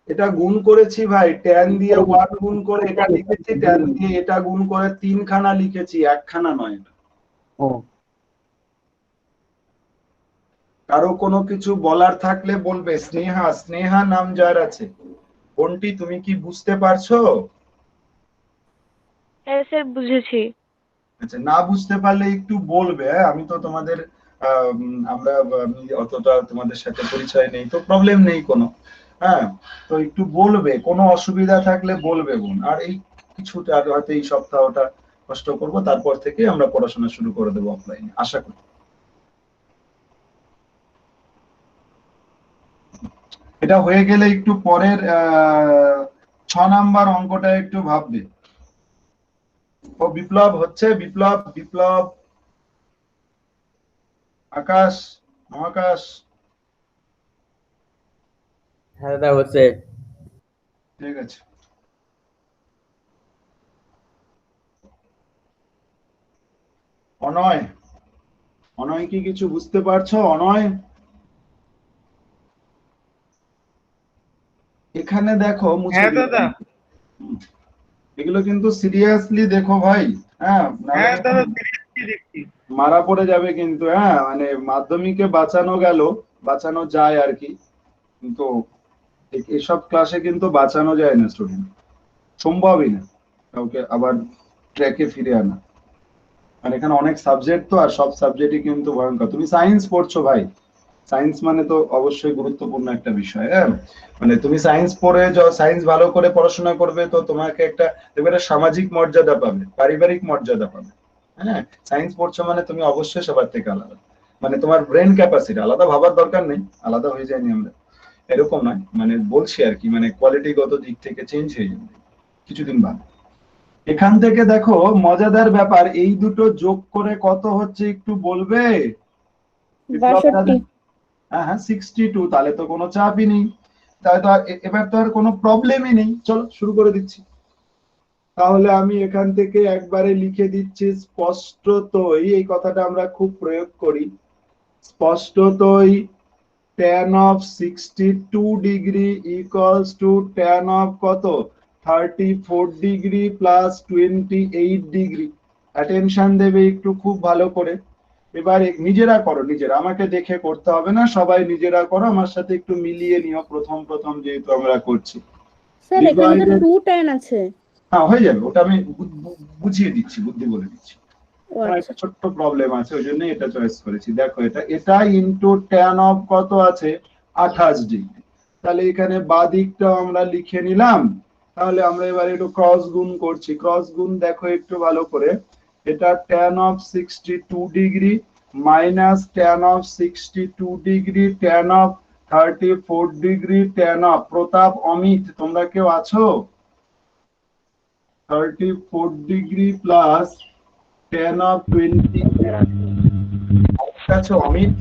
এটা গুণ করেছি ভাই, tan দিয়ে 1 গুণ করে এটা লিখেছি, tan দিয়ে এটা গুণ করে 3 খানা লিখেছি, একখানা নয়। ও কারো কোনো কিছু বলার থাকলে বলবে। স্নেহা, স্নেহা নাম যার আছে, কোনটি তুমি কি বুঝতে পারছো? হ্যাঁ স্যার বুঝেছি। আচ্ছা, না বুঝতে পারলে একটু বলবে। আমি তো তোমাদের আমি অতটা তোমাদের সাথে পরিচয় নেই, তো প্রবলেম নেই কোনো। হ্যাঁ, তো একটু বলবে, কোনো অসুবিধা থাকলে বলবে বোন। আর এই কিছুটা হয়তো এই সপ্তাহটা কষ্ট করব, তারপর থেকে আমরা পড়াশোনা শুরু করে দেবো অফলাইনে, আশা করি। এটা হয়ে গেলে একটু পরের 6 নাম্বার অঙ্কটা একটু ভাববে। ও বিপ্লব হচ্ছে, বিপ্লব, বিপ্লব, আকাশ, মহাকাশ। হ্যাঁ দাদা হচ্ছে। ঠিক আছে। অনয়, অনয় কি কিছু বুঝতে পারছো? অনয়, এখানে দেখো, মুছে হ্যাঁ দিও। দাদা। এগুলো কিন্তু সিরিয়াসলি দেখো ভাই। হ্যাঁ, হ্যাঁ দাদা seriously দেখছি। মারা পড়ে যাবে কিন্তু। হ্যাঁ, মানে মাধ্যমিকে বাঁচানো গেল, বাঁচানো যায় আর কি, কিন্তু এসব ক্লাসে কিন্তু বাঁচানো যায় না স্টুডেন্ট, সম্ভবই না কাউকে আবার ট্র্যাকে ফিরে আনা। আর এখানে অনেক সাবজেক্ট, তো আর সব সাবজেক্টই কিন্তু ভয়ঙ্কর। তুমি সায়েন্স পড়ছো ভাই, সায়েন্স মানে তো অবশ্যই গুরুত্বপূর্ণ একটা বিষয়। হ্যাঁ, মানে তুমি সায়েন্স পড়ে, সায়েন্স ভালো করে পড়াশোনা করবে, তো তোমাকে একটা এবারে সামাজিক মর্যাদা পাবে, পারিবারিক মর্যাদা পাবে। হ্যাঁ, সায়েন্স পড়ছো মানে তুমি অবশ্যই সবার থেকে আলাদা, মানে তোমার ব্রেন ক্যাপাসিটি আলাদা, ভাবার দরকার নেই, আলাদা হয়ে যায়নি আমরা, এরকম নয়, মানে বলছি আর কি, মানে কোয়ালিটিগত দিক থেকে চেঞ্জ হয়ে যাবে কিছুদিন বাদ। এখান থেকে দেখো মজাদার ব্যাপার, এই দুটো যোগ করে কত হচ্ছে একটু বলবে? 62। হ্যাঁ হ্যাঁ, 62। তাহলে তো কোনো চাপই নেই, তাহলে তো এবার তো আর কোনো প্রবলেমই নেই। চলো শুরু করে দিচ্ছি। তাহলে আমি এখান থেকে একবারে লিখে দিচ্ছি, স্পষ্টতই, এই কথাটা আমরা খুব প্রয়োগ করি, স্পষ্টতই tan of 62 degree equals to tan of কত, 34 ডিগ্রি প্লাস 28 ডিগ্রি। অ্যাটেনশন দেবে একটু খুব ভালো করে। এবার নিজেরা করো, নিজেরা, আমাকে দেখে করতে হবে না, সবাই নিজেরা করো, আমার সাথে একটু মিলিয়ে নিও, প্রথম প্রথম যেহেতু আমরা করছি। স্যার এখানে তো 2 tan আছে। হ্যাঁ, হয়ে যাবে, ওটা আমি বুঝিয়ে দিচ্ছি, বুদ্ধি বলে দিচ্ছি। ও আচ্ছা। একটা ছোট্ট প্রবলেম আছে, ওই জন্য এটা চয়েস করেছি। দেখো, এটা ইনটু tan অফ কত আছে, 28 ডিগ্রি। তাহলে এখানে বাঁ দিকটাও আমরা লিখে নিলাম। তাহলে আমরা এবার একটু ক্রস গুণ করছি, ক্রস গুণ দেখো একটু ভালো করে। এটা tan of 62 degree minus tan of 62 degree tan of 34 degree tan of Pratap, Amit, তোমরা কেউ আছো? 34 ডিগ্রি প্লাস tan of 20 আচ্ছা অমিত।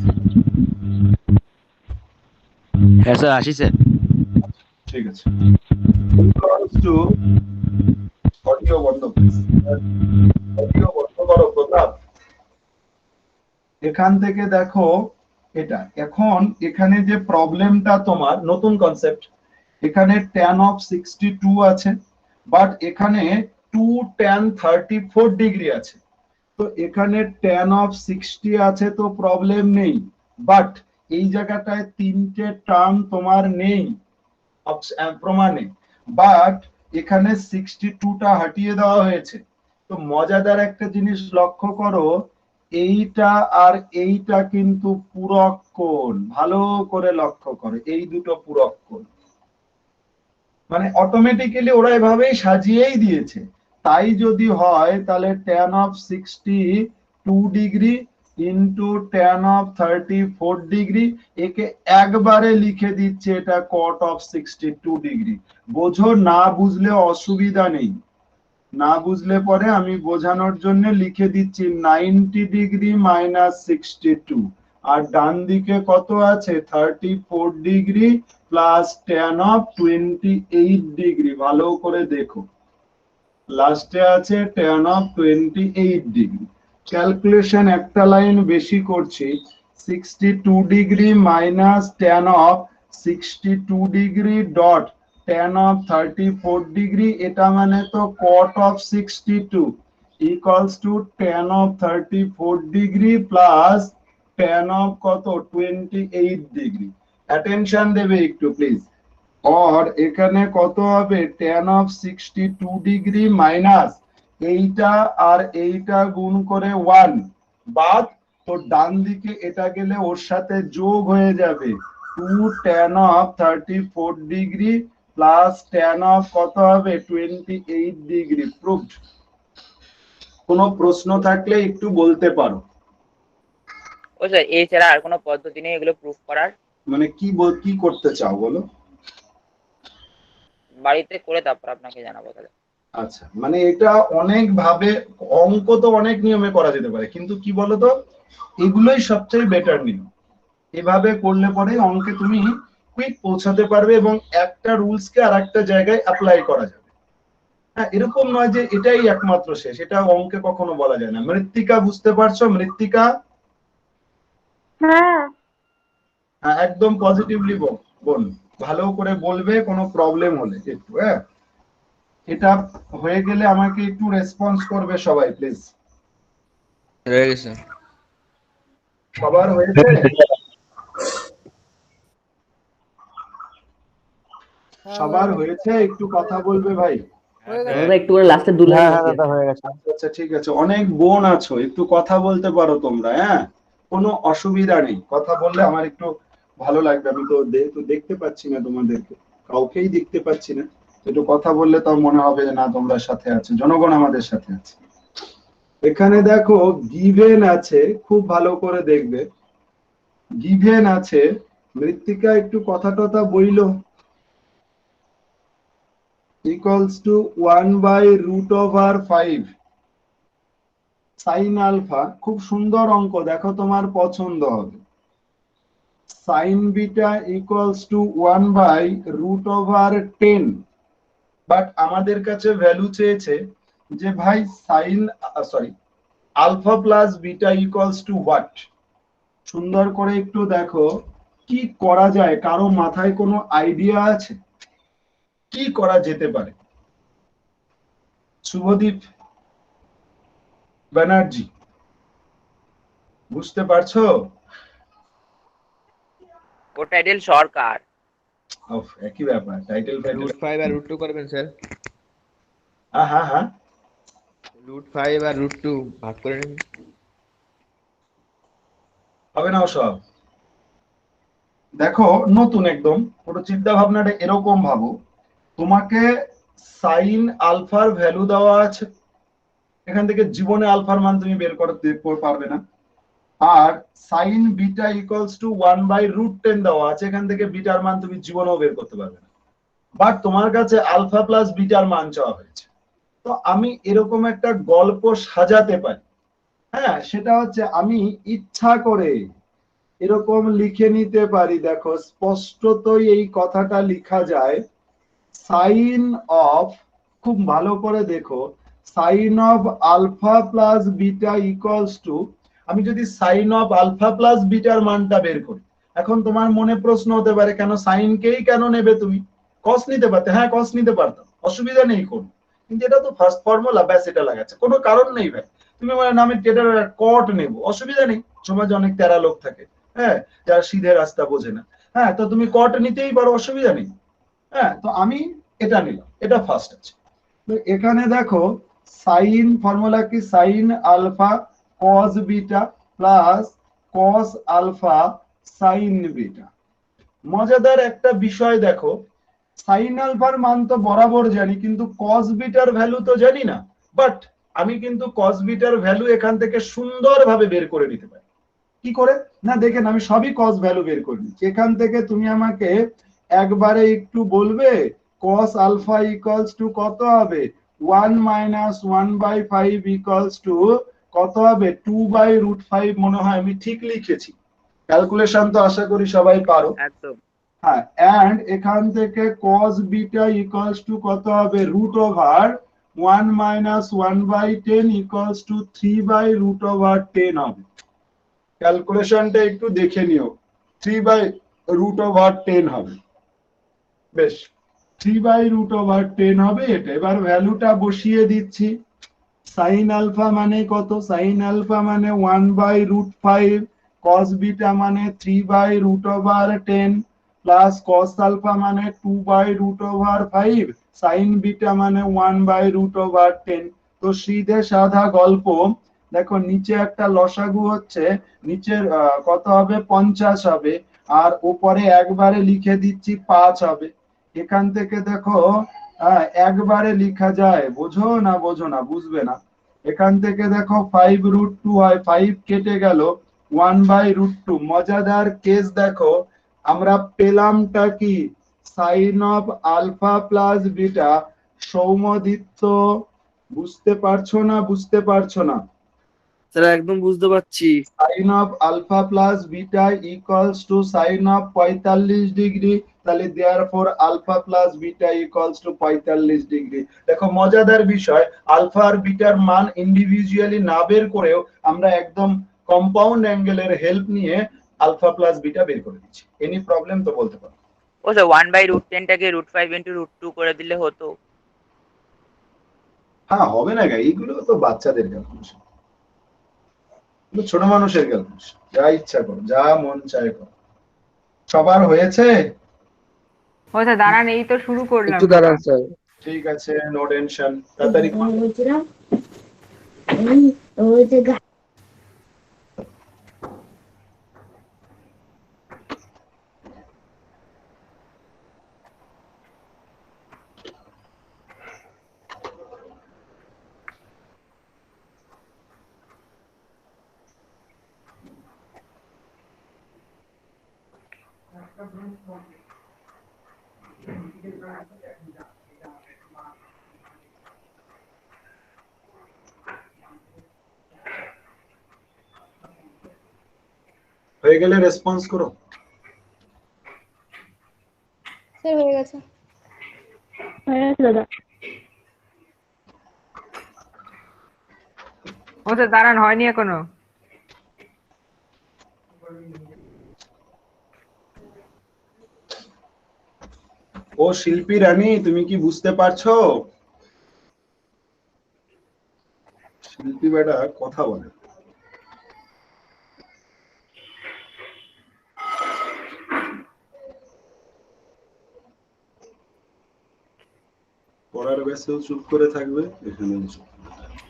হ্যাঁ স্যার, আসি স্যার। ঠিক আছে, অডিও বন্ধ, অডিও বন্ধ করো প্রতাপ। এখান থেকে দেখো এটা, এখন এখানে যে প্রবলেমটা তোমার নতুন কনসেপ্ট, এখানে tan of 62 আছে, বাট এখানে 2 tan 34 ডিগ্রি আছে। তো এখানে tan of 60 আছে, তো প্রবলেম নেই, বাট এই জায়গাটায় তিনটে টার্ম তোমার নেই প্রমাণে, বাট এখানে 62টা হাটিয়ে দেওয়া হয়েছে। তো মজাদার একটা জিনিস লক্ষ্য করো, এইটা আর এইটা কিন্তু পূরক কোণ। ভালো করে লক্ষ্য করো, এই দুটো পূরক কোণ, মানে অটোমেটিক্যালি ওরা এভাবেই সাজিয়েই দিয়েছে। তাই যদি হয় তাহলে tan of 62 degree into tan of 34 degree, একে একবারে লিখে দিচ্ছে এটা cot of 62 ডিগ্রি। বোঝো, না বুঝলে অসুবিধা নেই, না বুঝলে পরে আমি বোঝানোর জন্য লিখে দিচ্ছি 90 ডিগ্রি মাইনাস 62, আর ডান দিকে কত আছে 34 degree plus tan of 28 degree. ভালো করে দেখো, লাস্টে আছে tan of 28 ডিগ্রি। ক্যালকুলেশন একটা লাইন বেশি করছি, 62 degree minus tan of 62 degree dot tan of 34 degree, এটা মানে তো cot of 62 equals to tan of 34 degree plus tan of কত 28 ডিগ্রি। অ্যাটেনশন দেবে একটু প্লিজ। আর এখানে কত হবে tan of 62 ডিগ্রি মাইনাস এইটা আর এইটা গুণ করে 1 বাদ, তো ডান দিকে এটা গেলে ওর সাথে যোগ হয়ে যাবে 2 tan of 34 degree plus tan of কত হবে 28 ডিগ্রি। প্রুভড। কোনো প্রশ্ন থাকলে একটু বলতে পারো। ও স্যার এছাড়া আর কোনো পদ্ধতি নেই এগুলো প্রুফ করার? মানে কি করতে চাও বলো? বাড়িতে করে তারপর আপনাকে জানাবো তাহলে। আচ্ছা, মানে এটা অনেক ভাবে, অঙ্ক তো অনেক নিয়মে করা যেতে পারে, কিন্তু কি বলতো, এগুলোই সবচেয়ে বেটার নিয়ম। এভাবে করলে পরে অঙ্কে তুমি কুইক পৌঁছাতে পারবে এবং একটা রুলস কে আরেকটা জায়গায় অ্যাপ্লাই করা যাবে। হ্যাঁ, এরকম নয় যে এটাই একমাত্র শেষ, এটা অঙ্কে কখনো বলা যায় না। মৃত্তিকা বুঝতে পারছো? মৃত্তিকা, হ্যাঁ হ্যাঁ, একদম পজিটিভলি বল, ভালো করে বলবে কোনো প্রবলেম হলে একটু। হ্যাঁ, এটা হয়ে গেলে আমাকে একটু রেসপন্স করবে সবাই প্লিজ। হয়ে গেছে। সবার হয়েছে? সবার হয়েছে? একটু কথা বলবে ভাই। দাদা একটু করে লাস্টে 2 লাইন হ্যাঁ দাদা হয়ে গেছে। আচ্ছা ঠিক আছে, অনেক বোন আছো, একটু কথা বলতে পারো তোমরা। হ্যাঁ, কোনো অসুবিধা নেই, কথা বললে আমার একটু ভালো লাগবে। আমি তো দেখতে পাচ্ছি না তোমাদেরকে, কাউকেই দেখতে পাচ্ছি না, একটু কথা বললে তো মনে হবে যে না তোমরা সাথে আছো, জনগণ আমাদের সাথে আছে। এখানে দেখো গিভেন আছে, খুব ভালো করে দেখবে। গিভেন আছে, মৃত্তিকা একটু কথা টথা বইলো, equals to 1/√5 sin alpha। খুব সুন্দর অঙ্ক, দেখো তোমার পছন্দ হবে। sin beta equals to 1/√10, but আমাদের কাছে ভ্যালু চেয়েছে যে ভাই alpha plus beta equals to what. সুন্দর করে একটু দেখো কি করা যায়, কারো মাথায় কোনো আইডিয়া আছে কি করা যেতে পারে? শুভদীপ ব্যানার্জি, বুঝতে পারছো? ও টাইটেল সরকার। একই ব্যাপার, টাইটেল √5 আর √2 করবেন স্যার। হ্যাঁ হ্যাঁ, √5 আর √2 ভাগ করে নিন। হবে না সব? দেখো নতুন একদম, পুরো চিন্তা ভাবনাটা এরকম ভাবো, তোমাকে সাইন আলফার ভ্যালু দেওয়া আছে, এখান থেকে জীবনে আলফার মান তুমি বের করতে পারবে না। আর সাইন বিটা ইকুয়ালস টু 1/√10 দেওয়া আছে, এখান থেকে বিটার মান তুমি জীবনেও বের করতে পারবে না। বাট তোমার কাছে আলফা প্লাস বিটার মান চাওয়া হয়েছে, তো আমি এরকম একটা গল্প সাজাতে পারি। হ্যাঁ, সেটা হচ্ছে আমি ইচ্ছা করে এরকম লিখে নিতে পারি। দেখো স্পষ্টতই এই কথাটা লেখা যায়, সাইন অফ, খুব ভালো করে দেখো, sine of alpha plus beta equals to, আমি যদি সাইন অফ আলফা প্লাস বিটার মানটা বের করি, এখন তোমার মনে প্রশ্ন হতে পারে কেন সাইনকেই কেন নেবে তুমি? কস নিতে পারতে, হ্যাঁ কস নিতে পারতাম, অসুবিধা নেই কোনো, কিন্তু এটা তো ফার্স্ট ফর্মুলা, ব্যাস এটা লাগাচ্ছে, কোনো কারণ নেই ভাই। তুমি মানে নামে কট নেব, অসুবিধা নেই, সমাজে অনেক তেরা লোক থাকে, হ্যাঁ, যারা সিধে রাস্তা বোঝে না। হ্যাঁ, তো তুমি কট নিতেই পারো, অসুবিধা নেই। হ্যাঁ, তো আমি এটা নিলাম, এটা ফার্স্ট আছে। তো এখানে দেখো সাইন ফর্মুলা কি, sine alpha cos beta plus cos alpha sine beta. মজাদার একটা বিষয় দেখো, সাইন আলফার মান তো বরাবর জানি, কিন্তু কস বিটার ভ্যালু তো জানি না। বাট আমি কিন্তু কস বিটার ভ্যালু এখান থেকে সুন্দরভাবে বের করে নিতে পারি। কি করে না, দেখেন আমি সবই কস ভ্যালু বের করে নিচ্ছি। এখান থেকে তুমি আমাকে একবারে একটু বলবে কস আলফা ইকুয়ালস টু কত হবে, 1 মাইনাস 1/5 ইকুয়ালস টু কত হবে, 2/√5। মনে হয় আমি ঠিক লিখেছি, ক্যালকুলেশন তো আশা করি সবাই পারো। একদম। হ্যাঁ, এন্ড এখান থেকে cos বিটা ইকুয়ালস টু কত হবে, √1 মাইনাস 1/10 ইকুয়ালস টু 3/√10 হবে। ক্যালকুলেশনটা একটু দেখে নিও, 3/√10 হবে। বেশ, 3/√10 হবে এটা। এবার ভ্যালুটা বসিয়ে দিচ্ছি। সাইন আলফা মানে কত, সাইন আলফা মানে 1/√5, cos বিটা মানে 3/√10 প্লাস cos আলফা মানে 2/√5, সাইন বিটা মানে 1/√10। তো সিধে সাদা গল্প, দেখো নিচে একটা লসাগু হচ্ছে, নিচের কত হবে 50 হবে, আর উপরে একবারে লিখে দিচ্ছি 5 হবে। এখান থেকে দেখো একবারে লিখা যায়, বোঝো না বোঝো না, বুঝবে না। এখান থেকে দেখো 5√2 হয়, 5 কেটে গেল, 1/√2। মজাদার কেস দেখো, আমরা পেলামটা কি, sine of alpha plus beta. Soumadipta বুঝতে পারছো না, বুঝতে পারছো না? স্যার একদম বুঝতে পারছি। Sine of alpha plus beta equals to sine of 45 degree, তাহলে therefore alpha plus beta equals to 45 degree. দেখো মজাদার বিষয়, আলফা আর বিটার মান ইন্ডিভিজুয়ালি না বের করেও আমরা একদম কম্পাউন্ড অ্যাঙ্গেলের হেল্প নিয়ে আলফা প্লাস বিটা বের করে দিচ্ছি। এনি প্রবলেম তো বলতে পারো। ও স্যার 1/√10 টাকে √5 × √2 করে দিলে হতো। হ্যাঁ, হবে না গা, এইগুলো তো বাচ্চাদের ক্যালকুলেশন, ছোট মানুষের ক্যালকুলেশন। যা ইচ্ছা করো, যা মন চায় করো। সবার হয়েছে? ও স্যার দাঁড়ান, এই তো শুরু করলাম। একটু দাঁড়ান স্যার। ঠিক আছে, নো টেনশন, তাড়াতাড়ি করো। বলছিলাম ওই যে হয়ে গেলে রেসপন্স করো। স্যার হয়ে গেছে, হয়ে গেছে দাদা। ও স্যার দাঁড়ান, হয়নি এখনো। ও শিল্পী রানী, তুমি কি বুঝতে পারছো? শিল্পী বেটা কথা বলে। পড়ার ব্যাসেও চুপ করে থাকবে, এখানেও চুপ করে থাকবে।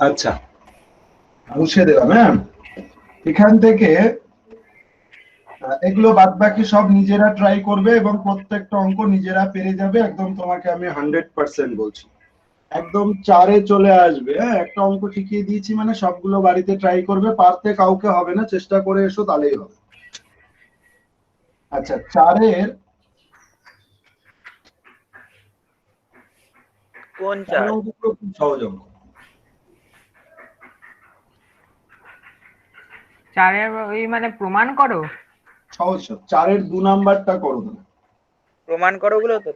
আচ্ছা, মুছে দিলাম। হ্যাঁ, এখান থেকে এগুলো বাদ বাকি সব নিজেরা ট্রাই করবে এবং প্রত্যেকটা অঙ্ক নিজেরা পেরে যাবে, একদম তোমাকে আমি 100% বলছি। একদম 4-এ চলে আসবে। হ্যাঁ, একটা অঙ্ক শিখিয়ে দিয়েছি মানে সবগুলো বাড়িতে ট্রাই করবে, পারতে কাউকে হবে না, চেষ্টা করে এসো তাহলেই হবে। আচ্ছা, 4-এর কোন 4 চার? অঙ্কগুলো খুব সহজ অঙ্ক। 4-এর ওই মানে প্রমাণ করো। সহজ সব। 4-এর 2 নাম্বারটা করো না। প্রমাণ করো গুলো তো।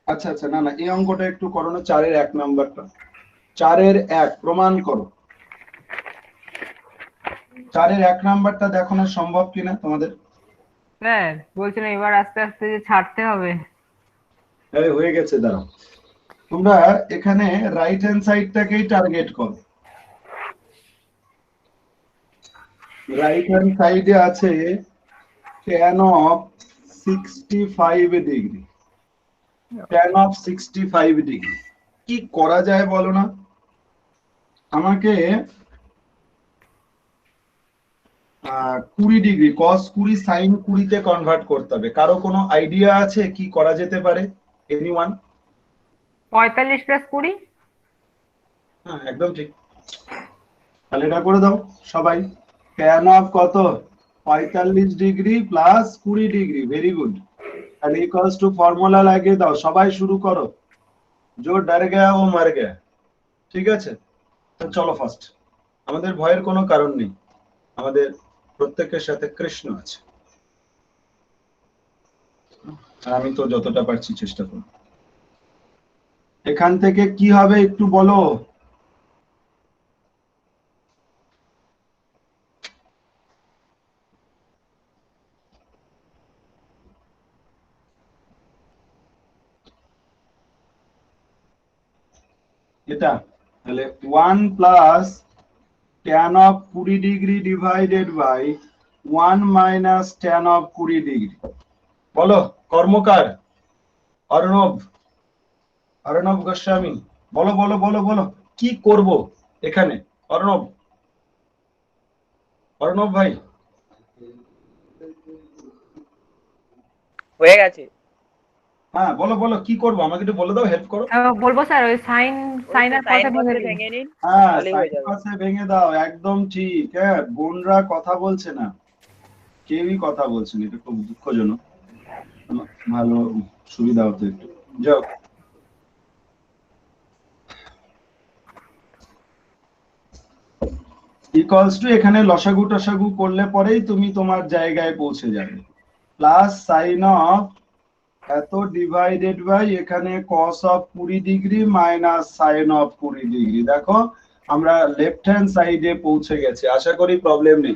আচ্ছা আচ্ছা, না না, এই অঙ্কটা একটু করো না। 4-এর 1 নাম্বারটা, 4-এর 1 প্রমাণ করো। 4-এর 1 নাম্বারটা দেখো না সম্ভব কিনা তোমাদের। স্যার বলছিলাম এবার আস্তে আস্তে যে ছাড়তে হবে। এই হয়ে গেছে, দাঁড়াও। তোমরা এখানে রাইট হ্যান্ড সাইডটাকেই টার্গেট করো। রাইট হ্যান্ড সাইডে আছে tan of 65 degree, tan of 65 degree. কি করা যায় বলো না? আমাকে 20 ডিগ্রি cos 20 sin 20 তে কনভার্ট করতে হবে। কারো কোনো আইডিয়া আছে কি করা যেতে পারে? এনিওয়ান? 45 প্লাস 20। হ্যাঁ একদম ঠিক, তাহলে এটা করে দাও সবাই। tan of কত? 45 degree plus 20 degree, very good. আর ইকুয়ালস টু ফর্মুলা লাগিয়ে দাও, সবাই শুরু করো। जो डर गया वो मर गया, ঠিক আছে? তো চলো ফার্স্ট, আমাদের ভয়ের কোনো কারণ নেই, আমাদের প্রত্যেকের সাথে কৃষ্ণ আছে, আর আমি তো যতটা পারছি চেষ্টা করব। এখান থেকে কি হবে একটু বলো। এটা তাহলে 1 plus tan of 20 degree divided by 1 minus tan of 20 degree. বলো কর্মকার অর্ণব, অর্ণব গোস্বামী, বলো বলো বলো বলো কি করব এখানে? অর্ণব, অর্ণব ভাই। হয়ে গেছে। হ্যাঁ বলো বলো কি করব, আমাকে একটু বলে দাও, হেল্প করো। বলবো স্যার ওই সাইন সাইনের সাইন পাশে পাশে ভেঙে দিন। ভেঙে নিন, হ্যাঁ তাহলেই হয়ে যাবে। পাশে ভেঙে দাও, একদম ঠিক। হ্যাঁ বোনরা কথা বলছে না, কেউই কথা বলছে না, এটা খুব দুঃখজনক। ভালো সুবিধা হতো একটু। যাও ইকুয়ালস টু, এখানে লসাগু টসাগু করলে পরেই তুমি তোমার জায়গায় পৌঁছে যাবে। প্লাস সাইন অফ এত ডিভাইডেড বাই এখানে cos of 20 degree minus sine of 20 degree. দেখো আমরা লেফট হ্যান্ড সাইডে পৌঁছে গেছি, আশা করি প্রবলেম নেই।